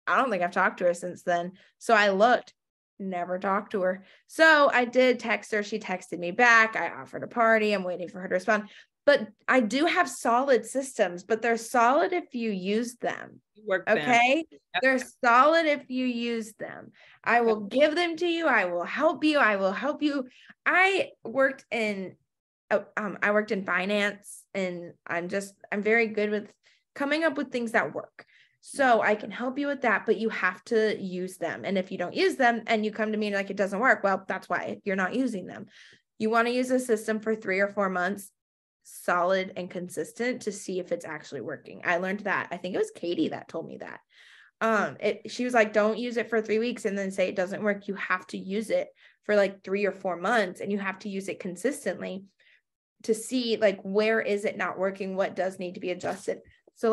B: I don't think I've talked to her since then. So I looked, never talked to her. So I did text her. She texted me back. I offered a party. I'm waiting for her to respond. But I do have solid systems, but they're solid if you use them. Okay. Yep. They're solid if you use them. I will give them to you. I will help you. I worked in finance, and I'm very good with coming up with things that work. So I can help you with that, but you have to use them. And if you don't use them and you come to me and it doesn't work, well, that's why you're not using them. You want to use a system for 3 or 4 months, solid and consistent, to see if it's actually working. I learned that. I think it was Katie that told me that. She was like, don't use it for 3 weeks and then say it doesn't work. You have to use it for 3 or 4 months, and you have to use it consistently to see where is it not working? What does need to be adjusted? So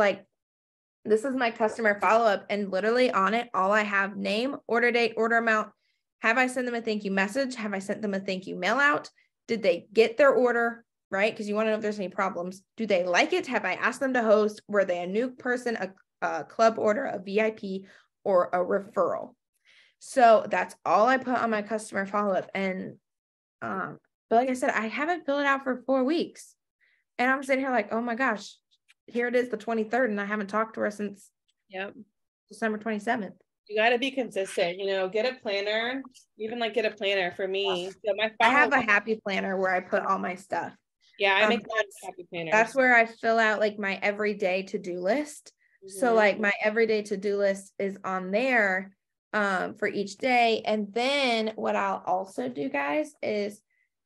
B: this is my customer follow-up, and literally on it, all I have: name, order date, order amount. Have I sent them a thank you message? Have I sent them a thank you mail out? Did they get their order? Right? Because you want to know if there's any problems. Do they like it? Have I asked them to host? Were they a new person, a club order, a VIP, or a referral? So that's all I put on my customer follow-up. And but like I said, I haven't filled it out for 4 weeks. And I'm sitting here like, oh my gosh, here it is, the 23rd, and I haven't talked to her since December 27th.
A: You got to be consistent, get a planner, even get a planner for me. So
B: I have a happy planner where I put all my stuff.
A: Yeah, I make happy planners.
B: That's where I fill out my everyday to-do list. Mm-hmm. So my everyday to-do list is on there for each day. And then what I'll also do, guys, is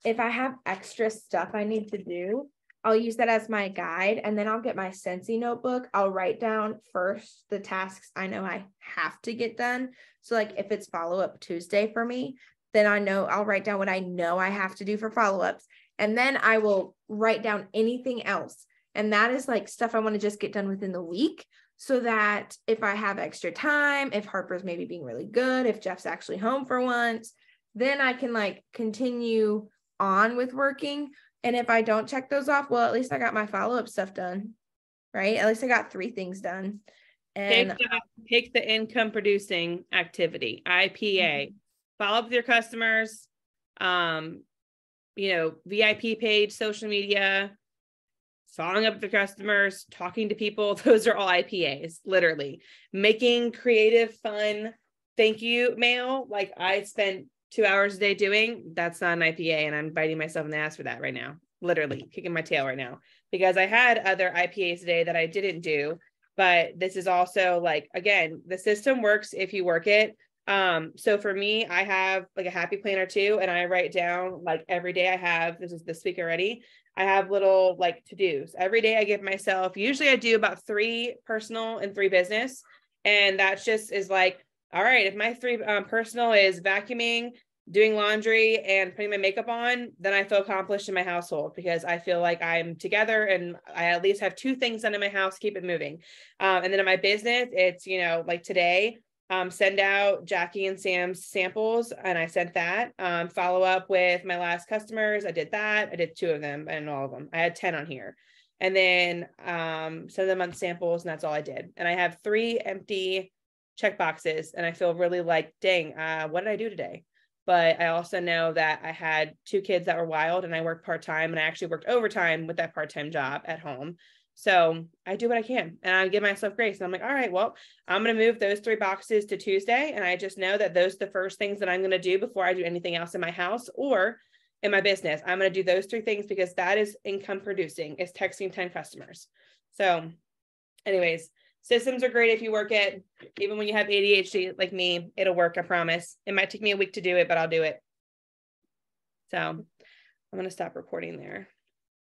B: if I have extra stuff I need to do, I'll use that as my guide, and then I'll get my Scentsy notebook. I'll write down first the tasks I know I have to get done. So if it's follow-up Tuesday for me, then I'll write down what I know I have to do for follow-ups. And then I will write down anything else. And that is stuff I want to just get done within the week. so that if I have extra time, if Harper's maybe being really good, if Jeff's actually home for once, then I can like continue on with working. And if I don't check those off, well, at least I got my follow-up stuff done, right? At least I got 3 things done. And
A: take the income producing activity, IPA, follow up with your customers, VIP page, social media, following up with the customers, talking to people. Those are all IPAs, literally. Making creative, fun thank you mail, like I spent 2 hours a day doing, that's not an IPA, and I'm biting myself in the ass for that right now, literally kicking my tail right now, because I had other IPAs today that I didn't do. But this is also like, again, the system works if you work it. So for me, I have like a happy planner too, and I write down like every day I have, this is this week already, I have little like to-dos. Every day I give myself, usually I do about 3 personal and 3 business. And that's just is like, all right, if my 3 personal is vacuuming, doing laundry, and putting my makeup on, then I feel accomplished in my household, because I feel like I'm together and I at least have 2 things done in my house, keep it moving. And then in my business, it's, like today, send out Jackie and Sam's samples, and I sent that. Follow up with my last customers. I did that. I did 2 of them and all of them. I had 10 on here. And then send them on samples, and that's all I did. And I have 3 empty check boxes, and I feel really like, dang, what did I do today? But I also know that I had 2 kids that were wild, and I worked part-time, and I actually worked overtime with that part-time job at home. So I do what I can, and I give myself grace. And I'm like, all right, well, I'm going to move those 3 boxes to Tuesday. And I just know that those are the first things that I'm going to do before I do anything else in my house or in my business. I'm going to do those 3 things because that is income producing, is texting 10 customers. So anyways, systems are great if you work it. Even when you have ADHD like me, it'll work. I promise. It might take me a week to do it, but I'll do it. So I'm going to stop recording there.